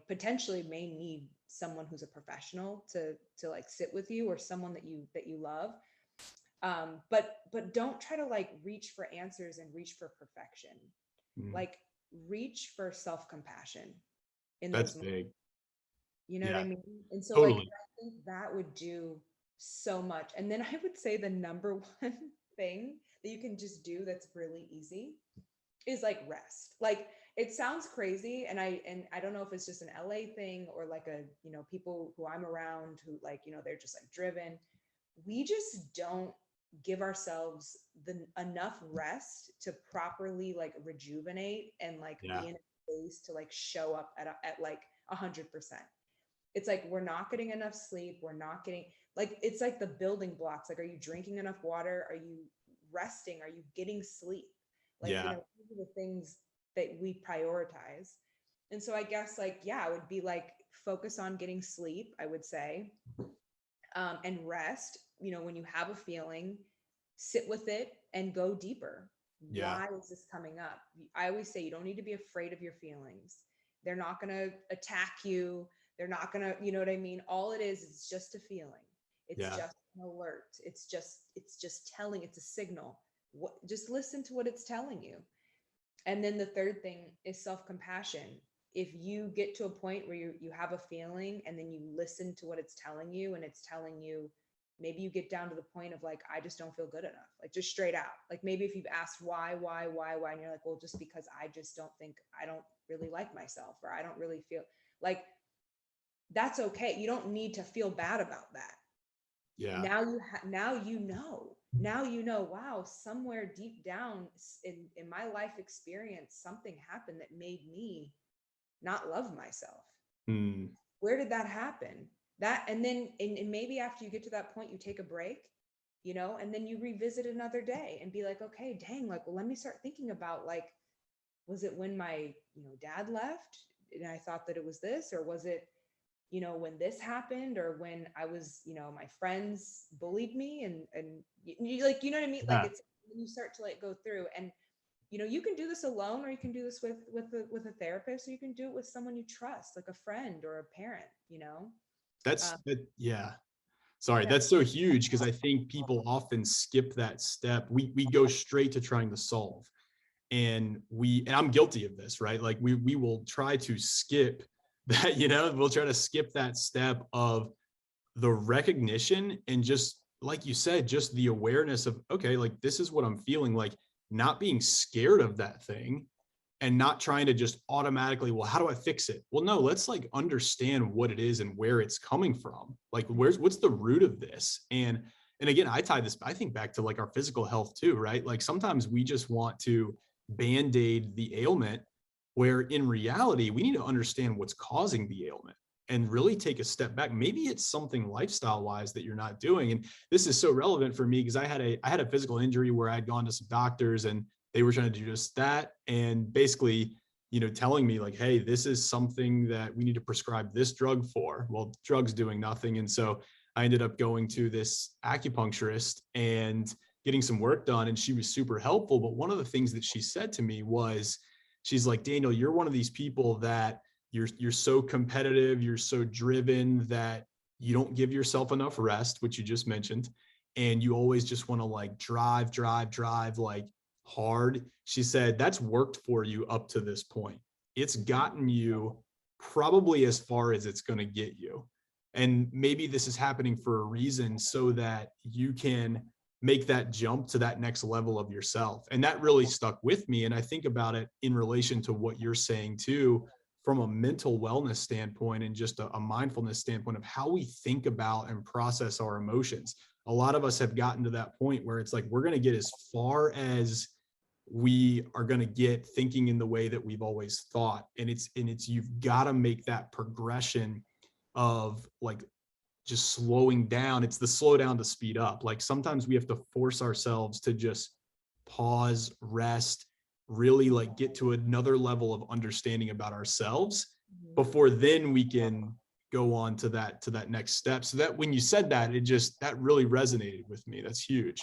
potentially may need someone who's a professional to like sit with you, or someone that you love. But don't try to like reach for answers and reach for perfection. Like, reach for self-compassion in That's those big. You know what I mean? And so Totally. like, I think that would do so much. And then I would say the number one thing that you can just do that's really easy is like rest. Like, it sounds crazy, and I don't know if it's just an LA thing, or like people who I'm around who, like, they're just like driven. We just don't give ourselves enough rest to properly like rejuvenate and like be in a space to like show up at like 100%. It's like, we're not getting enough sleep. We're not getting, like, it's like the building blocks. Like, are you drinking enough water? Are you resting? Are you getting sleep? Like, these are the things that we prioritize. And so I guess, like, it would be like, focus on getting sleep, I would say, and rest. When you have a feeling, sit with it and go deeper. Why is this coming up? I always say, you don't need to be afraid of your feelings. They're not going to attack you. They're not going to, you know what I mean? All it is, it's just a feeling. It's just an alert. It's just telling, it's a signal. Just listen to what it's telling you. And then the third thing is self-compassion. If you get to a point where you have a feeling, and then you listen to what it's telling you, and it's telling you, maybe you get down to the point of like, I just don't feel good enough. Like, just straight out. Like, maybe if you've asked why, and you're like, well, just because I just don't think, I don't really like myself, or I don't really feel like, that's okay. You don't need to feel bad about that. Now you know, wow, somewhere deep down in my life experience, something happened that made me not love myself. Where did that happen? And then maybe after you get to that point, you take a break, and then you revisit another day and be like, okay, dang, like, well, let me start thinking about, like, was it when my, dad left and I thought that it was this, or was it, when this happened, or when I was, my friends bullied me, and you, like, you know what I mean? Like, it's when you start to like go through, and you can do this alone, or you can do this with a therapist, or you can do it with someone you trust, like a friend or a parent. Sorry, that's so huge, because I think people often skip that step. We go straight to trying to solve. And I'm guilty of this, right? Like we will try to skip that, we'll try to skip that step of the recognition and just like you said, just the awareness of, okay, like this is what I'm feeling, like not being scared of that thing and not trying to just automatically, well, how do I fix it? Well, no, let's like understand what it is and where it's coming from. Like what's the root of this? And again, I think back to like our physical health too, right? Like sometimes we just want to band-aid the ailment, where in reality, we need to understand what's causing the ailment and really take a step back. Maybe it's something lifestyle wise that you're not doing. And this is so relevant for me because I had a physical injury where I'd gone to some doctors and they were trying to do just that. And basically, telling me like, hey, this is something that we need to prescribe this drug for. Well, drug's doing nothing. And so I ended up going to this acupuncturist and getting some work done. And she was super helpful. But one of the things that she said to me was, she's like, Daniel, you're one of these people that you're so competitive, you're so driven that you don't give yourself enough rest, which you just mentioned. And you always just want to like drive like hard. She said, that's worked for you up to this point. It's gotten you probably as far as it's going to get you. And maybe this is happening for a reason so that you can make that jump to that next level of yourself. And that really stuck with me. And I think about it in relation to what you're saying too, from a mental wellness standpoint and just a mindfulness standpoint of how we think about and process our emotions. A lot of us have gotten to that point where it's like, we're going to get as far as we are going to get thinking in the way that we've always thought. And it's you've got to make that progression of like just slowing down. It's the slow down to speed up. Like sometimes we have to force ourselves to just pause, rest, really like get to another level of understanding about ourselves before then we can go on to that next step. So that when you said that, that really resonated with me. That's huge.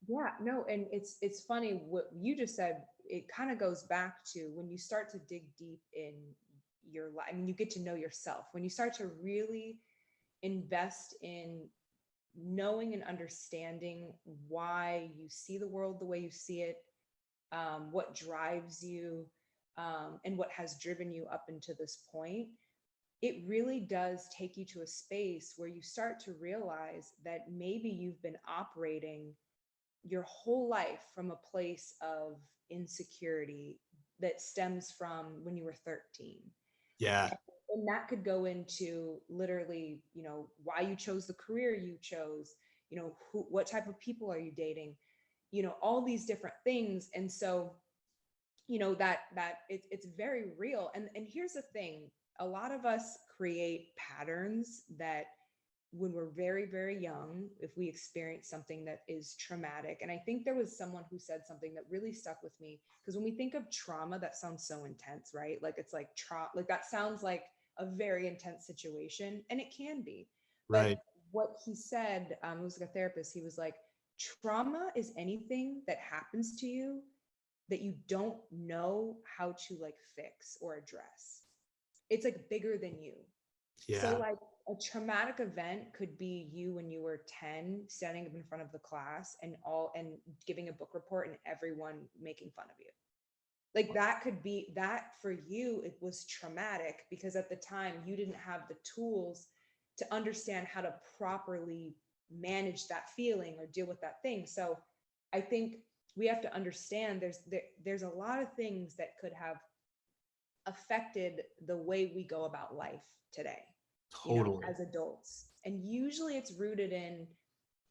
Yeah, no, and it's funny what you just said. It kind of goes back to when you start to dig deep in your life. I mean, you get to know yourself. When you start to really invest in knowing and understanding why you see the world the way you see it, what drives you, and what has driven you up into this point, it really does take you to a space where you start to realize that maybe you've been operating your whole life from a place of insecurity that stems from when you were 13. Yeah. And that could go into literally, why you chose the career you chose, what type of people are you dating, all these different things. And so, that it's very real. And here's the thing, a lot of us create patterns that when we're very, very young, if we experience something that is traumatic. And I think there was someone who said something that really stuck with me, because when we think of trauma, that sounds so intense, right? Like it's like like that sounds like a very intense situation, and it can be. But Right. what he said, it was like a therapist, he was like, trauma is anything that happens to you that you don't know how to like fix or address. It's like bigger than you. So Yeah. like a traumatic event could be you when you were 10 standing up in front of the class and giving a book report and everyone making fun of you. Like that could be that for you. It was traumatic because at the time you didn't have the tools to understand how to properly manage that feeling or deal with that thing. So I think we have to understand there's a lot of things that could have affected the way we go about life today, Totally. as adults. And usually it's rooted in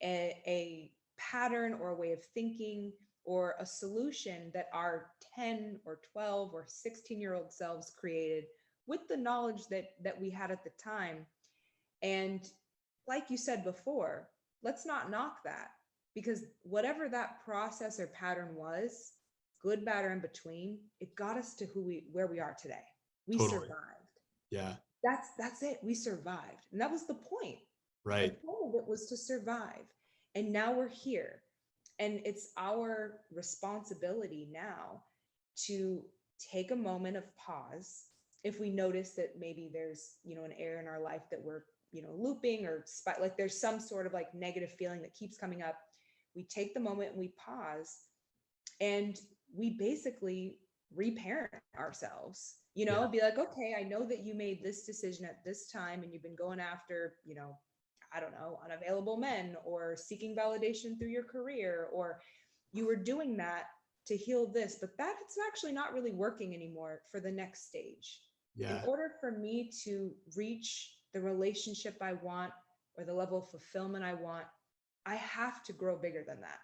a pattern or a way of thinking or a solution that our 10 or 12 or 16-year-old selves created with the knowledge that we had at the time. And like you said before, let's not knock that, because whatever that process or pattern was, good, bad, or in between, it got us to where we are today. We Totally. survived. Yeah. That's it. We survived. And that was the point. Right. The point of it was to survive. And now we're here. And it's our responsibility now to take a moment of pause. If we notice that maybe there's, an area in our life that we're, looping or like there's some sort of like negative feeling that keeps coming up, we take the moment and we pause and we basically reparent ourselves, Yeah. be like, okay, I know that you made this decision at this time and you've been going after, I don't know, unavailable men or seeking validation through your career, or you were doing that to heal this, but that's actually not really working anymore for the next stage. In Yeah. order for me to reach the relationship I want or the level of fulfillment I want, I have to grow bigger than that.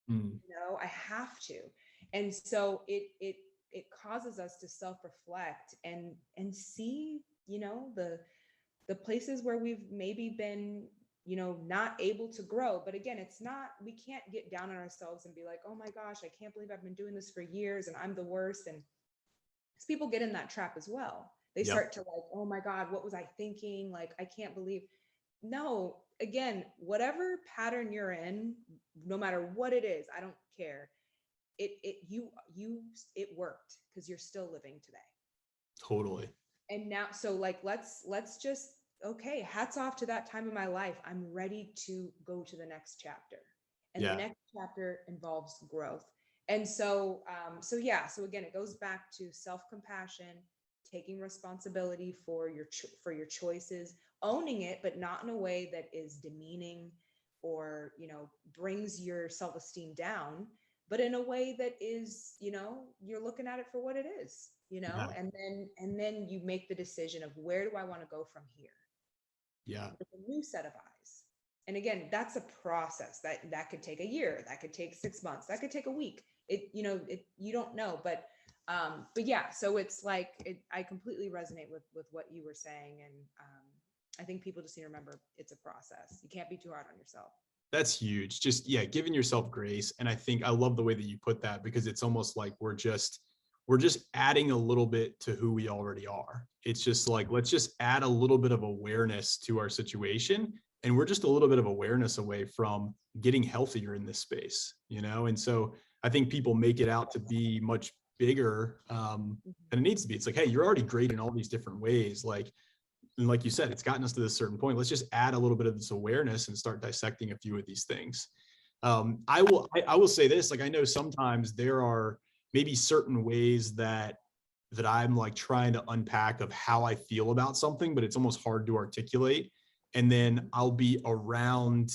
Mm. I have to. And so it causes us to self-reflect and see, the places where we've maybe been, not able to grow. But again, we can't get down on ourselves and be like, oh my gosh, I can't believe I've been doing this for years and I'm the worst. And people get in that trap as well. They Yep. start to like, oh my God, what was I thinking? Like, I can't believe. No, again, whatever pattern you're in, no matter what it is, I don't care. It worked because you're still living today. Totally. And now, so like, let's just, okay, hats off to that time in my life. I'm ready to go to the next chapter. And Yeah. the next chapter involves growth. And so again, it goes back to self-compassion, taking responsibility for your choices, owning it, but not in a way that is demeaning or, brings your self-esteem down, but in a way that is, you're looking at it for what it is, Yeah. and then you make the decision of, where do I want to go from here? Yeah. With a new set of eyes. And again, that's a process that could take a year, that could take 6 months, that could take a week. You don't know, but yeah, so it's like, I completely resonate with what you were saying. And I think people just need to remember, it's a process. You can't be too hard on yourself. That's huge. Just, yeah, giving yourself grace. And I think I love the way that you put that, because it's almost like we're just adding a little bit to who we already are. It's just like, let's just add a little bit of awareness to our situation. And we're just a little bit of awareness away from getting healthier in this space, And so I think people make it out to be much bigger than it needs to be. It's like, hey, you're already great in all these different ways. And like you said, it's gotten us to this certain point. Let's just add a little bit of this awareness and start dissecting a few of these things. I will say this, like, I know sometimes there are maybe certain ways that I'm like trying to unpack of how I feel about something, but it's almost hard to articulate. And then I'll be around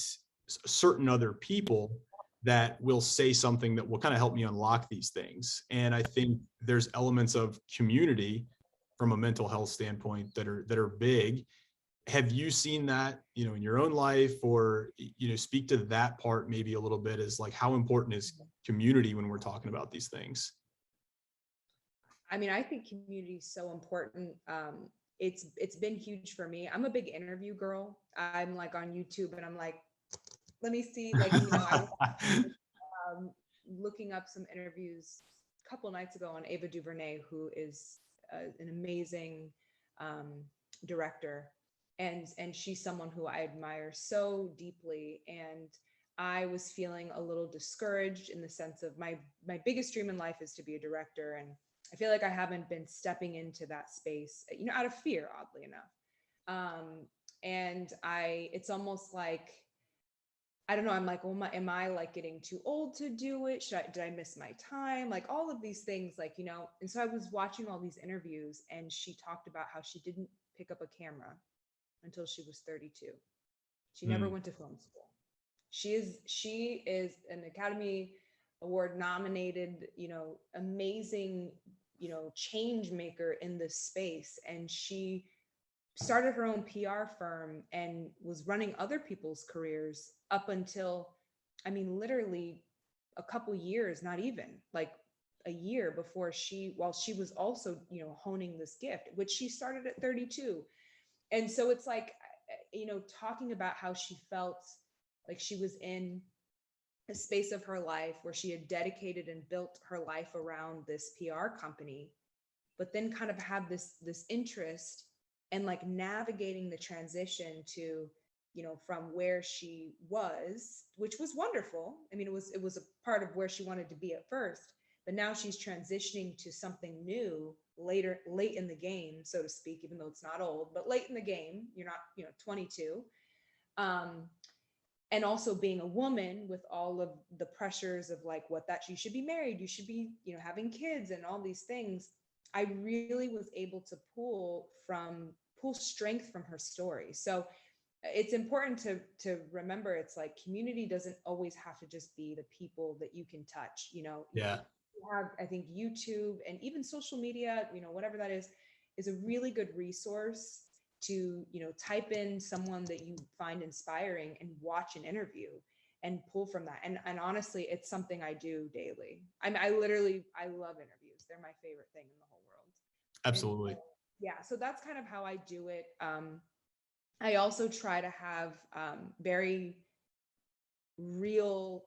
certain other people that will say something that will kind of help me unlock these things. And I think there's elements of community from a mental health standpoint that are big. Have you seen that, in your own life, or, speak to that part maybe a little bit, as like, how important is community when we're talking about these things? I mean, I think community is so important. It's been huge for me. I'm a big interview girl. I'm like on YouTube and I'm like, let me see, like, I was looking up some interviews a couple nights ago on Ava DuVernay, who is an amazing director. And she's someone who I admire so deeply. And I was feeling a little discouraged, in the sense of my biggest dream in life is to be a director. And I feel like I haven't been stepping into that space, out of fear, oddly enough. And it's almost like, I don't know, I'm like, well, am I like getting too old to do it? Did I miss my time? Like, all of these things, like, and so I was watching all these interviews, and she talked about how she didn't pick up a camera until she was 32. She never went to film school. She is an Academy Award nominated, amazing, change maker in this space. And she started her own PR firm and was running other people's careers up until, I mean, literally a couple years, not even like a year before while she was also, honing this gift, which she started at 32. And so it's like, talking about how she felt like she was in a space of her life where she had dedicated and built her life around this PR company, but then kind of had this interest, and like navigating the transition to, from where she was, which was wonderful. I mean, it was a part of where she wanted to be at first, but now she's transitioning to something new late in the game, so to speak, even though it's not old, but late in the game. You're not, 22. and also being a woman with all of the pressures of like what that you should be married, you should be, having kids and all these things, I really was able to pull strength from her story. So it's important to remember, it's like community doesn't always have to just be the people that you can touch. Yeah. You have, I think, YouTube and even social media, whatever that is a really good resource to, type in someone that you find inspiring and watch an interview and pull from that. And honestly, it's something I do daily. I love interviews. They're my favorite thing in the whole world. Absolutely. And, yeah. So that's kind of how I do it. I also try to have very real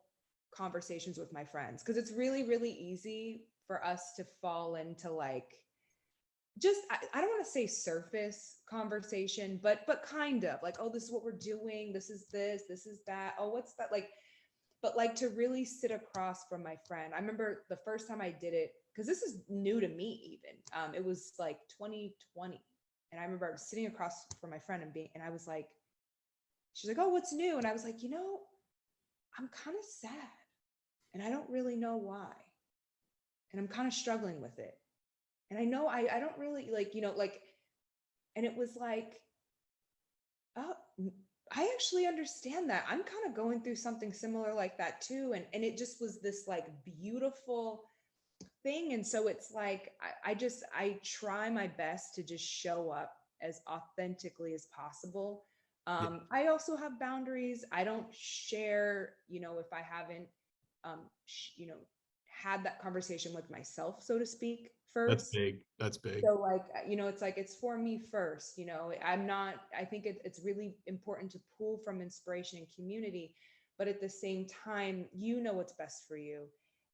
conversations with my friends, because it's really, really easy for us to fall into like, just, I don't want to say surface conversation, but kind of like, oh, this is what we're doing. This is that. Oh, what's that? Like, but like to really sit across from my friend. I remember the first time I did it, because this is new to me even. It was like 2020. And I remember I was sitting across from my friend and I was like, she's like, oh, what's new? And I was like, I'm kind of sad and I don't really know why. And I'm kind of struggling with it. And I know I don't really like, and it was like, oh, I actually understand that. I'm kind of going through something similar like that too. And it just was this like beautiful thing. And so it's like, I try my best to just show up as authentically as possible. Yeah. I also have boundaries. I don't share, if I haven't, had that conversation with myself, so to speak, That's first. big. That's big. So like, it's like, it's for me first, I think it's really important to pull from inspiration and community, but at the same time, what's best for you.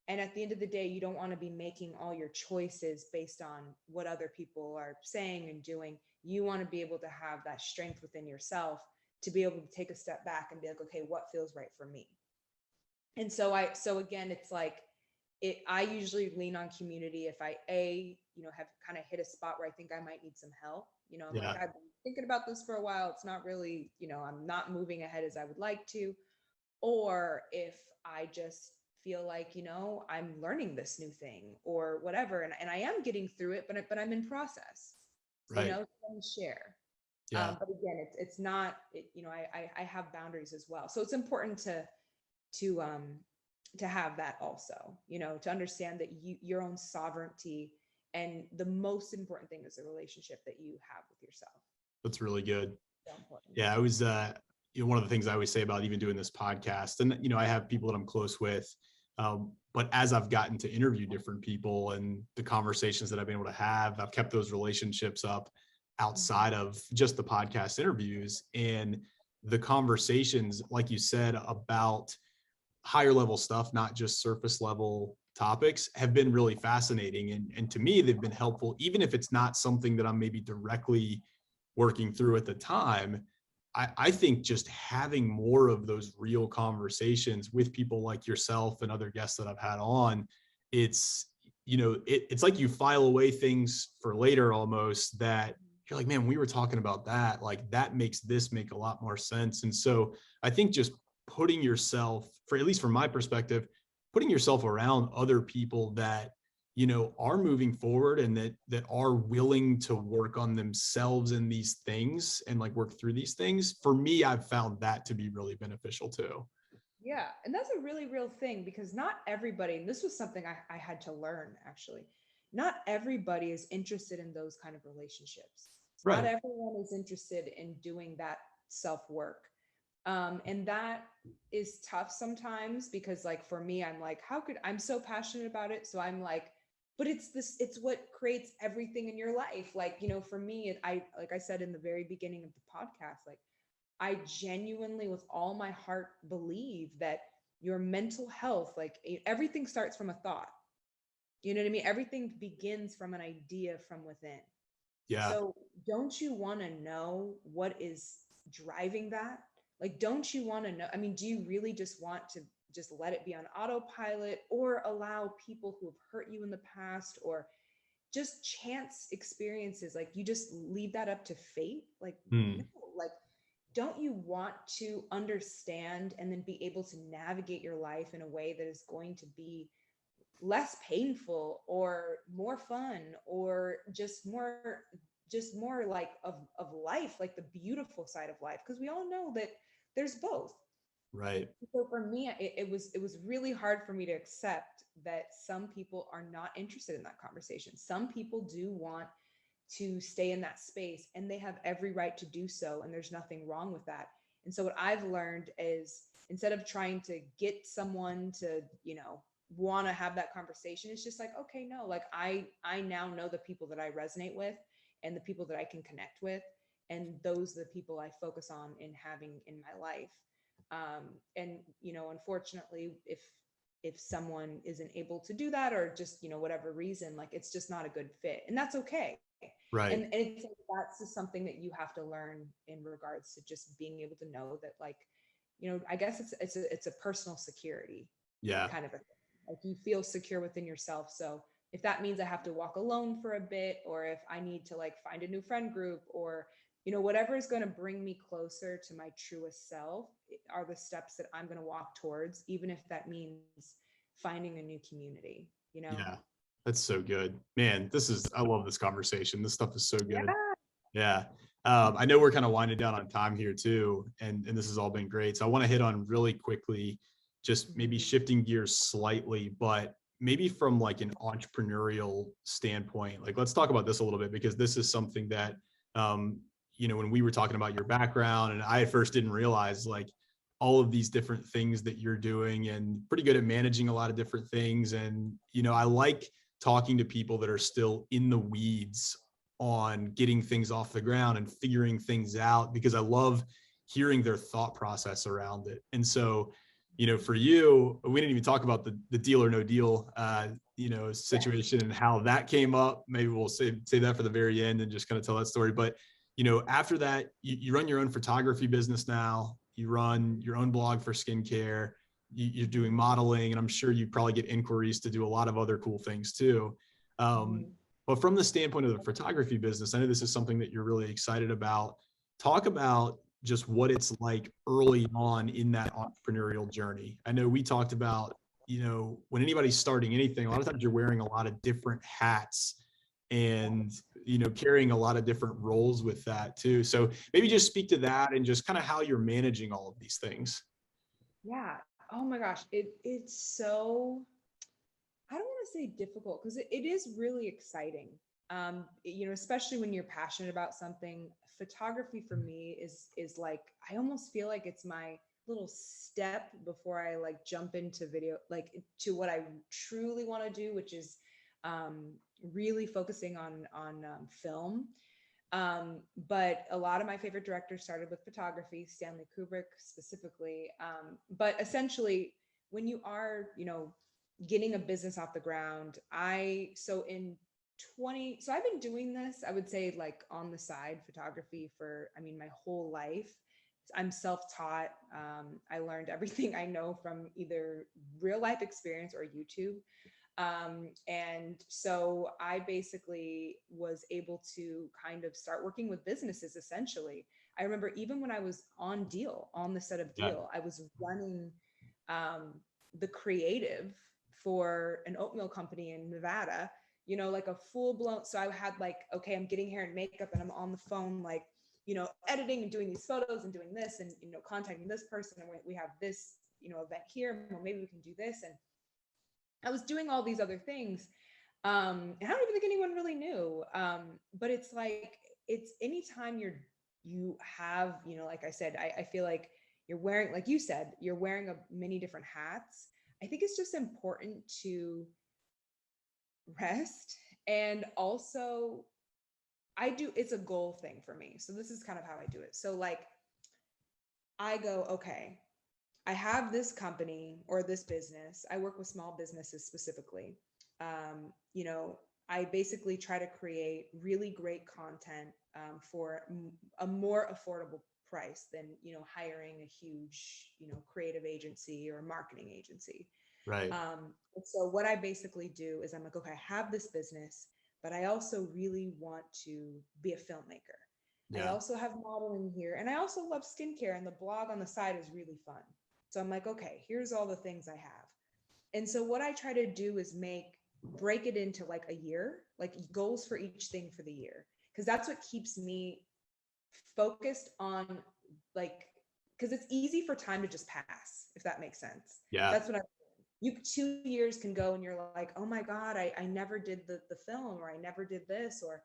And at the end of the day, you don't want to be making all your choices based on what other people are saying and doing. You want to be able to have that strength within yourself to be able to take a step back and be like, okay, what feels right for me? And so again, it's like, I usually lean on community if I have kind of hit a spot where I think I might need some help. I'm Yeah. like, I've been thinking about this for a while. It's not really, I'm not moving ahead as I would like to. Or if I just feel like, I'm learning this new thing or whatever, and I am getting through it, but I'm in process. Right. So share. Yeah. But again, it's not, I have boundaries as well. So it's important to have that also, to understand that your own sovereignty, and the most important thing is the relationship that you have with yourself. That's really good. So important. Yeah, I was, one of the things I always say about even doing this podcast, and, I have people that I'm close with, but as I've gotten to interview different people and the conversations that I've been able to have, I've kept those relationships up outside of just the podcast interviews, and the conversations, like you said, about higher level stuff, not just surface level topics, have been really fascinating. And to me, they've been helpful, even if it's not something that I'm maybe directly working through at the time. I think just having more of those real conversations with people like yourself and other guests that I've had on, it's, it's like you file away things for later almost, that you're like, man, we were talking about that, like that makes this make a lot more sense. And so I think just putting yourself, for at least from my perspective, putting yourself around other people that, are moving forward and that are willing to work on themselves in these things and like work through these things. For me, I've found that to be really beneficial too. Yeah. And that's a really real thing, because not everybody, and this was something I had to learn actually, not everybody is interested in those kind of relationships. Right. Not everyone is interested in doing that self-work. And that is tough sometimes, because like for me, I'm so passionate about it. So I'm like, but it's what creates everything in your life. Like, for me, like I said in the very beginning of the podcast, like I genuinely with all my heart believe that your mental health, like everything starts from a thought. You know what I mean? Everything begins from an idea from within. Yeah. So don't you want to know what is driving that? Like, don't you want to know? I mean, do you really just want to just let it be on autopilot, or allow people who have hurt you in the past, or just chance experiences? Like, you just leave that up to fate? Like, no, like don't you want to understand and then be able to navigate your life in a way that is going to be less painful or more fun or just more like of life, like the beautiful side of life, because we all know that there's both. Right. So for me, it was really hard for me to accept that some people are not interested in that conversation. Some people do want to stay in that space, and they have every right to do so, and there's nothing wrong with that. And so what I've learned is, instead of trying to get someone to, want to have that conversation, it's just like, okay, no, like I now know the people that I resonate with and the people that I can connect with, and those are the people I focus on in having in my life. And unfortunately, if someone isn't able to do that, or just whatever reason, like it's just not a good fit, and that's okay. and, Right. and it's like, that's just something that you have to learn in regards to just being able to know that, like, I guess it's a personal security Yeah. kind of a thing. Like, you feel secure within yourself. So if that means I have to walk alone for a bit, or if I need to like find a new friend group, or whatever is going to bring me closer to my truest self, are the steps that I'm going to walk towards, even if that means finding a new community. Yeah. That's so good, man. I love this conversation. This stuff is so good. Yeah. Yeah. I know we're kind of winding down on time here too, and this has all been great. So I want to hit on really quickly, just maybe Mhm. shifting gears slightly, but maybe from like an entrepreneurial standpoint. Like, let's talk about this a little bit, because this is something that, um, when we were talking about your background, and I at first didn't realize like all of these different things that you're doing, and pretty good at managing a lot of different things. And, I like talking to people that are still in the weeds on getting things off the ground and figuring things out, because I love hearing their thought process around it. And so, for you, we didn't even talk about the deal or no deal, Yes. situation and how that came up. Maybe we'll say that for the very end and just kind of tell that story. But, after that, you run your own photography business now, you run your own blog for skincare, you're doing modeling, and I'm sure you probably get inquiries to do a lot of other cool things too. Um, Mhm. but from the standpoint of the photography business, I know this is something that you're really excited about. Talk about just what it's like early on in that entrepreneurial journey. I know we talked about, when anybody's starting anything, a lot of times you're wearing a lot of different hats and, carrying a lot of different roles with that too. So maybe just speak to that and just kind of how you're managing all of these things. Yeah. Oh my gosh. It's so, I don't want to say difficult, because it is really exciting. Especially when you're passionate about something. Photography for me is like, I almost feel like it's my little step before I like jump into video, like to what I truly want to do, which is um, really focusing on film. But a lot of my favorite directors started with photography, Stanley Kubrick specifically. But essentially, when you are, getting a business off the ground, so I've been doing this, I would say, like on the side, photography for, I mean, my whole life. I'm self-taught. I learned everything I know from either real life experience or YouTube. And so I basically was able to kind of start working with businesses essentially. I remember even when I was on the set of Yeah. Deal, I was running um, the creative for an oatmeal company in Nevada, like a full blown. So I had like, okay, I'm getting hair and makeup and I'm on the phone, like, editing and doing these photos and doing this and, contacting this person. And we have this, event here. Well, maybe we can do this. And I was doing all these other things. And I don't even think anyone really knew. But it's like, it's anytime you have, like I said, I feel like you're wearing, like you said, you're wearing a many different hats. I think it's just important to rest. And also, it's a goal thing for me. So this is kind of how I do it. So like, I go, okay, I have this company or this business. I work with small businesses specifically. I basically try to create really great content for a more affordable price than, hiring a huge, creative agency or marketing agency. Right. So what I basically do is I'm like, okay, I have this business, but I also really want to be a filmmaker. I Yeah. also have modeling here, and I also love skincare, and the blog on the side is really fun. So I'm like, okay, here's all the things I have. And so what I try to do is break it into like a year, like goals for each thing for the year. Because that's what keeps me focused on, like, because it's easy for time to just pass, if that makes sense. Yeah. That's what I, you 2 years can go and you're like, oh my God, I never did the film, or I never did this. Or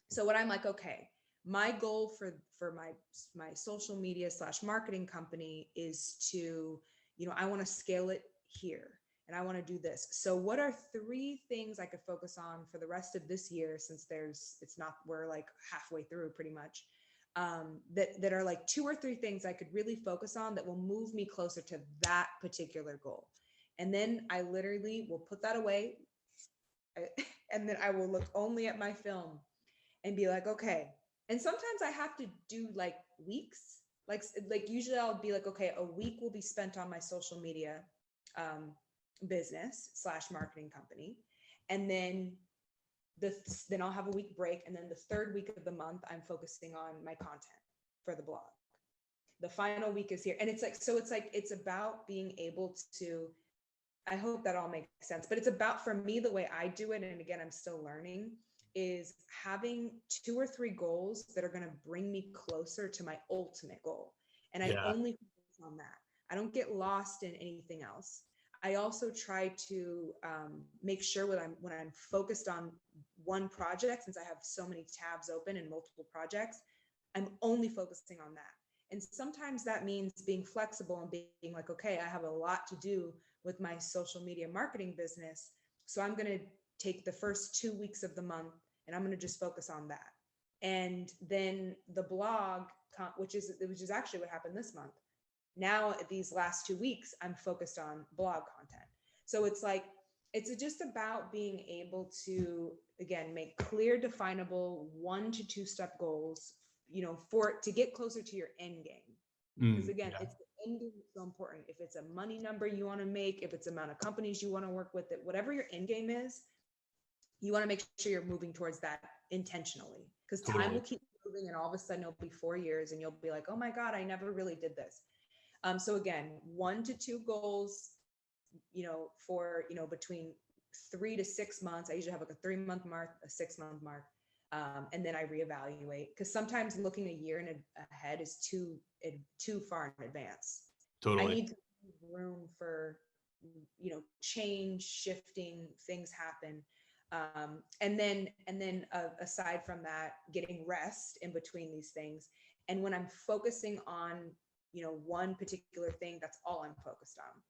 so what I'm like, okay, my goal for my social media / marketing company is to, I want to scale it here, and I want to do this. So what are 3 things I could focus on for the rest of this year, since we're like halfway through pretty much, that are like 2 or 3 things I could really focus on that will move me closer to that particular goal. And then I literally will put that away, and then I will look only at my film and be like, okay. And sometimes I have to do like weeks, like usually I'll be like, okay, a week will be spent on my social media business / marketing company, and then then I'll have a week break, and then the 3rd week of the month I'm focusing on my content for the blog. The final week is here, and it's about being able to, I hope that all makes sense, but it's about, for me, the way I do it, and again, I'm still learning, is having 2 or 3 goals that are going to bring me closer to my ultimate goal. And I Yeah. only focus on that. I don't get lost in anything else. I also try to make sure when I'm focused on one project, since I have so many tabs open and multiple projects, I'm only focusing on that. And sometimes that means being flexible and being like, okay, I have a lot to do with my social media marketing business. So I'm going to take the first 2 weeks of the month and I'm going to just focus on that. And then the blog, which is actually what happened this month. Now, these last 2 weeks, I'm focused on blog content. So it's just about being able to, again, make clear, definable 1 to 2 step goals, to get closer to your end game. Because again, Yeah. it's the end game is so important. If it's a money number you want to make, if it's amount of companies you want to work with, whatever your end game is, you want to make sure you're moving towards that intentionally. Because time will keep moving, and all of a sudden it'll be 4 years and you'll be like, oh my God, I never really did this. So again, 1 to 2 goals, for, between 3 to 6 months. I usually have like a 3-month mark, a 6-month mark. And then I reevaluate, because sometimes looking a year ahead is too far in advance. Totally. I need to leave room for, change, shifting, things happen. And then aside from that, getting rest in between these things. And when I'm focusing on, one particular thing, that's all I'm focused on.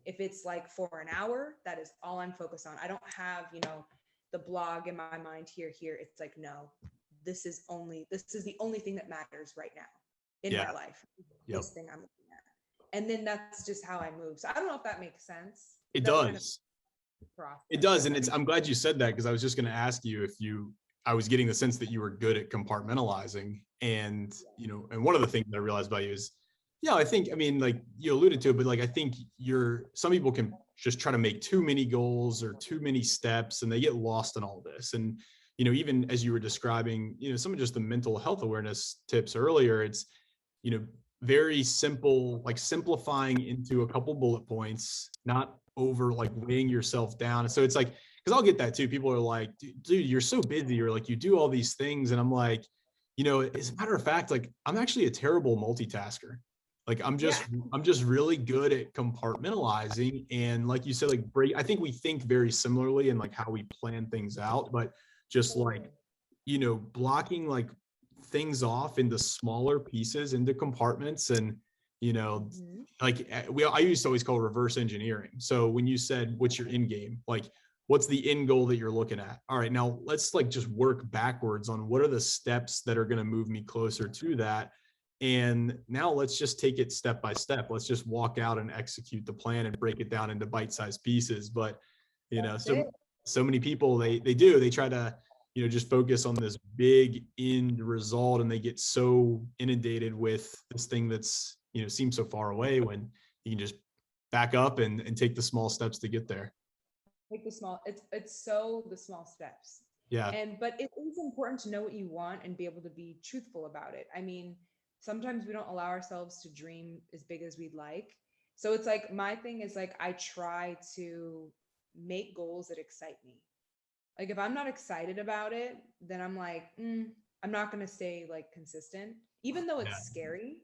If it's like for an hour, that is all I'm focused on. I don't have, the blog in my mind here. It's like, no, this is the only thing that matters right now in my life. This thing I'm looking at. And then that's just how I move. So I don't know if that makes sense. It does. It does. And I'm glad you said that, because I was just going to ask you I was getting the sense that you were good at compartmentalizing. And, and one of the things that I realized about you is, like you alluded to it, but like, I think some people can just try to make too many goals or too many steps, and they get lost in all this. And, even as you were describing, some of just the mental health awareness tips earlier, it's, very simple, like simplifying into a couple bullet points, not over like weighing yourself down. So it's like, because I'll get that too. People are like, dude, you're so busy, or like you do all these things. And I'm like, as a matter of fact, like I'm actually a terrible multitasker. Like I'm just really good at compartmentalizing. And like you said, like I think we think very similarly in like how we plan things out, but just like, blocking like things off into smaller pieces, into compartments. And, like I used to always call reverse engineering. So when you said, what's your end game? Like, what's the end goal that you're looking at? All right, now let's like just work backwards on what are the steps that are going to move me closer to that. And now let's just take it step by step. Let's just walk out and execute the plan and break it down into bite-sized pieces. But, so many people, they try to, just focus on this big end result, and they get so inundated with this thing that's, seems so far away, when you can just back up and take the small steps to get there. Take the small, it's so the small steps. Yeah. But it is important to know what you want and be able to be truthful about it. I mean, sometimes we don't allow ourselves to dream as big as we'd like. So it's like, my thing is like, I try to make goals that excite me. Like if I'm not excited about it, then I'm like, I'm not going to stay like consistent, even though Yeah. it's scary.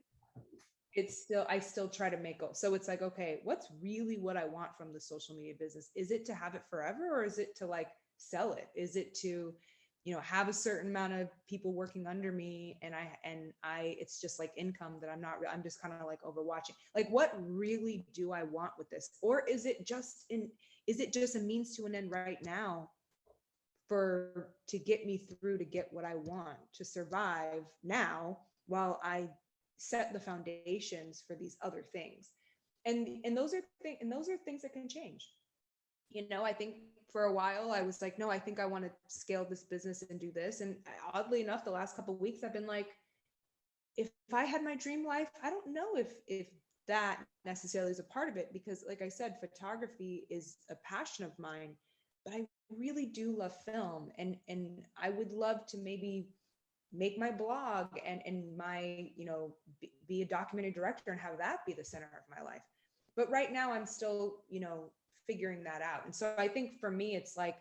It's still, I still try to make goals. So it's like, okay, what's really what I want from the social media business? Is it to have it forever, or is it to like sell it? Is it to, have a certain amount of people working under me, and it's just like income that I'm just kind of like overwatching. Like, what really do I want with this? Or is it just a means to an end right now to get me through to get what I want to survive now while I set the foundations for these other things. And those are things that can change. I think for a while I was like, no, I think I want to scale this business and do this. And oddly enough, the last couple of weeks I've been like, if I had my dream life, I don't know if that necessarily is a part of it, because like I said, photography is a passion of mine, but I really do love film, and I would love to maybe make my blog and my, be a documentary director and have that be the center of my life. But right now I'm still, figuring that out. And so I think for me, it's like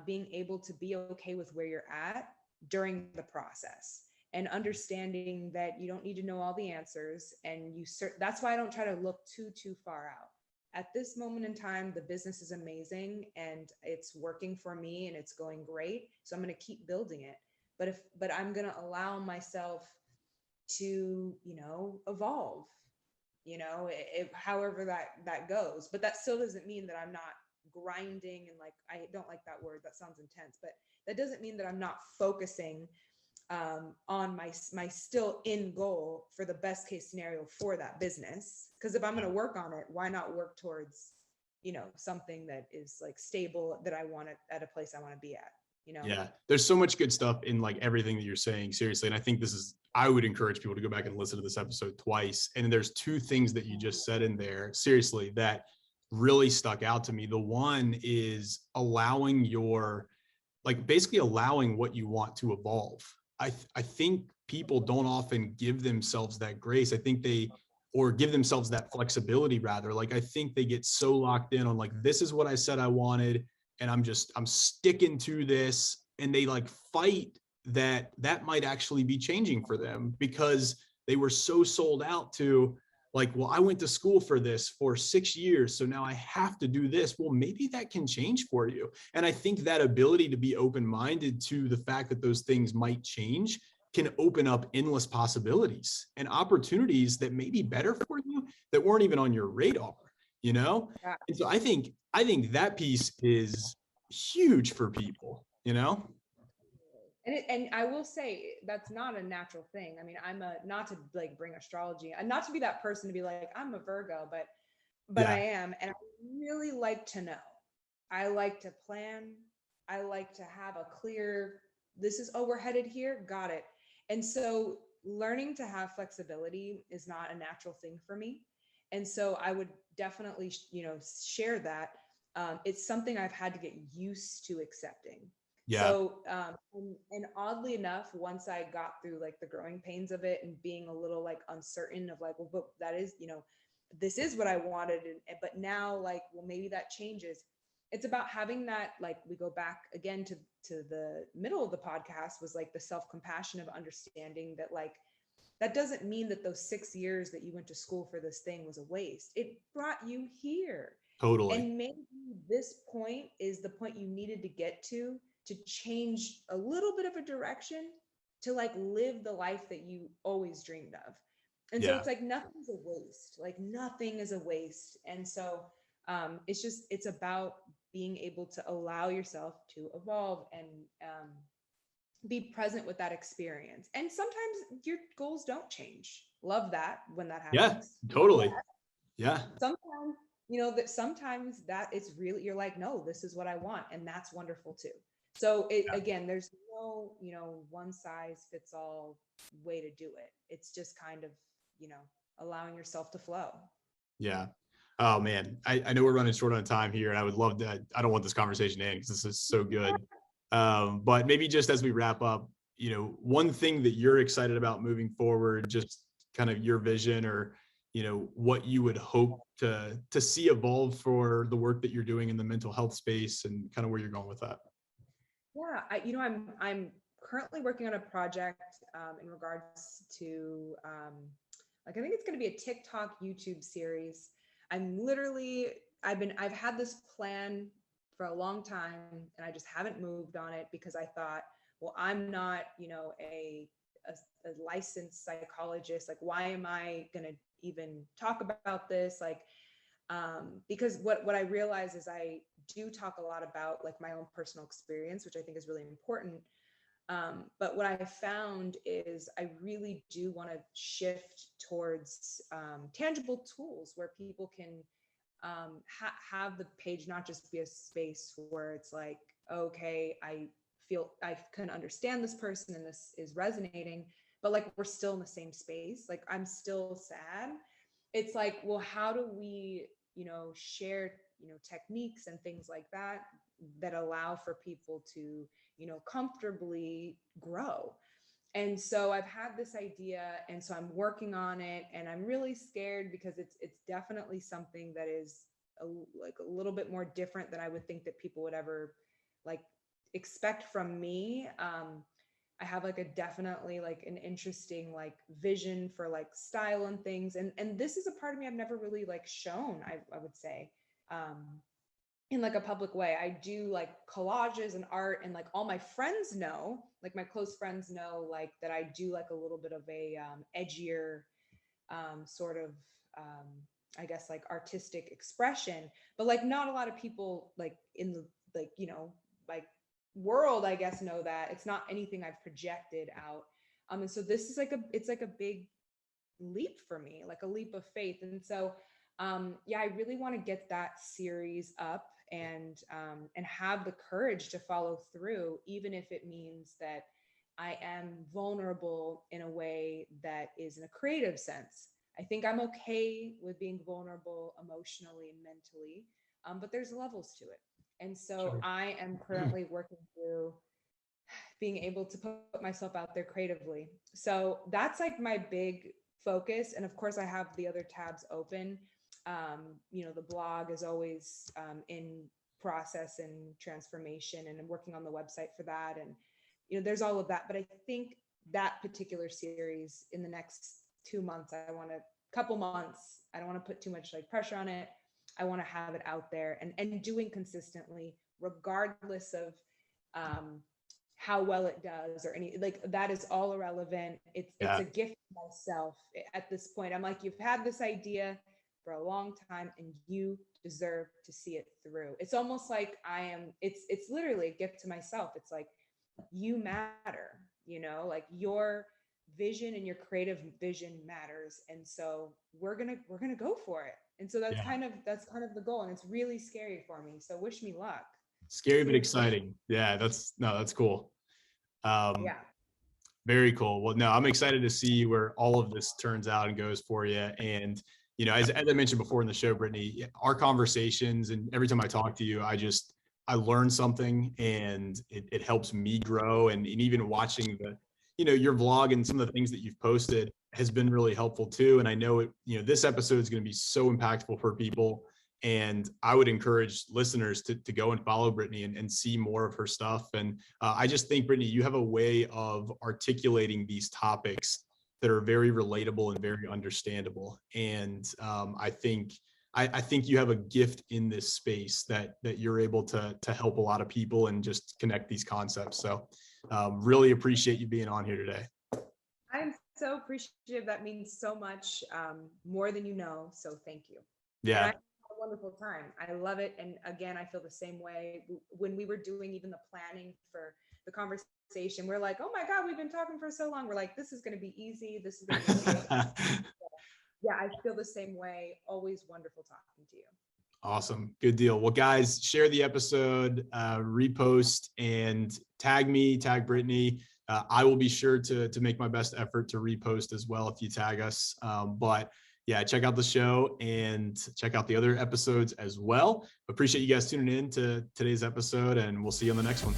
being able to be okay with where you're at during the process, and understanding that you don't need to know all the answers. And that's why I don't try to look too far out. At this moment in time, the business is amazing and it's working for me and it's going great. So I'm going to keep building it. But I'm going to allow myself to, evolve, however that goes. But that still doesn't mean that I'm not grinding, and like, I don't like that word. That sounds intense, but that doesn't mean that I'm not focusing on my still end goal for the best case scenario for that business. Because if I'm going to work on it, why not work towards, something that is like stable, that I want it at a place I want to be at. Yeah, there's so much good stuff in like everything that you're saying, seriously. And I think I would encourage people to go back and listen to this episode twice. And there's two things that you just said in there, seriously, that really stuck out to me. The one is basically allowing what you want to evolve. I think people don't often give themselves that grace. I think or give themselves that flexibility rather. Like, I think they get so locked in on like, this is what I said I wanted, and I'm sticking to this. And they like fight that might actually be changing for them, because they were so sold out to like, well, I went to school for this for 6 years, so now I have to do this. Well, maybe that can change for you. And I think that ability to be open-minded to the fact that those things might change can open up endless possibilities and opportunities that may be better for you that weren't even on your radar, Yeah. And so I think that piece is huge for people, And I will say that's not a natural thing. I mean, not to like bring astrology and not to be that person to be like, I'm a Virgo, but I Yeah. am. And I really like to know. I like to plan. I like to have a clear, we're headed here. Got it. And so learning to have flexibility is not a natural thing for me. And so I would definitely, share that. It's something I've had to get used to accepting. Yeah. So, and oddly enough, once I got through like the growing pains of it and being a little like uncertain of like, well, but that is, this is what I wanted. But now like, well, maybe that changes. It's about having that, like, we go back again to the middle of the podcast, was like the self-compassion of understanding that like, that doesn't mean that those 6 years that you went to school for this thing was a waste. It brought you here. Totally. And maybe this point is the point you needed to get to change a little bit of a direction, to like live the life that you always dreamed of. And so Yeah. it's like, nothing's a waste. Like, nothing is a waste. And so it's about being able to allow yourself to evolve and be present with that experience. And sometimes your goals don't change. Love that when that Yeah, happens. totally. Yeah. Sometimes, that sometimes that it's really, you're like, no, this is what I want. And that's wonderful too. So again, there's no, one size fits all way to do it. It's just kind of, allowing yourself to flow. Yeah. Oh man. I know we're running short on time here, and I would love to, I don't want this conversation to end because this is so good. But maybe just as we wrap up, one thing that you're excited about moving forward, just kind of your vision, or what you would hope to see evolve for the work that you're doing in the mental health space, and kind of where you're going with that. Yeah, I'm currently working on a project in regards to I think it's going to be a TikTok YouTube series. I've had this plan for a long time, and I just haven't moved on it because I thought, well, I'm not, a licensed psychologist. Like, why am I going to even talk about this? Like, because what I realize is I do talk a lot about like my own personal experience, which I think is really important. But what I have found is I really do want to shift towards tangible tools where people can have the page not just be a space where it's like, okay, I feel I can understand this person and this is resonating, but like we're still in the same space. Like I'm still sad. It's like, well, how do we, share, techniques and things like that allow for people to, comfortably grow. And so I've had this idea, and so I'm working on it, and I'm really scared because it's definitely something that is like a little bit more different than I would think that people would ever like expect from me. I have like a definitely like an interesting like vision for like style and things, and this is a part of me I've never really like shown. I would say. In like a public way. I do like collages and art, and like all my friends know, like my close friends know, like that I do like a little bit of a edgier sort of I guess like artistic expression, but like not a lot of people like in the like like world I guess know that. It's not anything I've projected out. And so this is like it's like a big leap for me, like a leap of faith. And so yeah, I really want to get that series up and have the courage to follow through, even if it means that I am vulnerable in a way that is in a creative sense. I think I'm okay with being vulnerable emotionally and mentally, but there's levels to it. And so Sure. I am currently working through being able to put myself out there creatively. So that's like my big focus. And of course, I have the other tabs open. The blog is always in process and transformation, and I'm working on the website for that. And, there's all of that. But I think that particular series in the next 2 months, couple months, I don't want to put too much like pressure on it. I want to have it out there and doing consistently, regardless of how well it does or any, like that is all irrelevant. It's a gift to myself at this point. I'm like, you've had this idea for a long time and you deserve to see it through. It's almost like it's literally a gift to myself. It's like, you matter, like your vision and your creative vision matters. And so we're going to go for it. And so that's kind of the goal. And it's really scary for me. So wish me luck. Scary, but exciting. Yeah, that's cool. Yeah. Very cool. Well, no, I'm excited to see where all of this turns out and goes for you. And, as I mentioned before in the show, Brittany, our conversations, and every time I talk to you, I learn something, and it helps me grow. And even watching your vlog and some of the things that you've posted has been really helpful too. And I know this episode is going to be so impactful for people. And I would encourage listeners to go and follow Brittany and see more of her stuff. And I just think, Brittany, you have a way of articulating these topics that are very relatable and very understandable. And I think you have a gift in this space that you're able to help a lot of people and just connect these concepts. So really appreciate you being on here today. I'm so appreciative. That means so much, more than you know. So thank you. Yeah. A wonderful time. I love it. And again, I feel the same way. When we were doing even the planning for the conversation, we're like, oh my God, we've been talking for so long. We're like, this is going to be easy. This is going to be yeah, I feel the same way. Always wonderful talking to you. Awesome. Good deal. Well, guys, share the episode, repost, and tag me, tag Brittany. I will be sure to make my best effort to repost as well if you tag us. But yeah, check out the show and check out the other episodes as well. Appreciate you guys tuning in to today's episode, and we'll see you on the next one.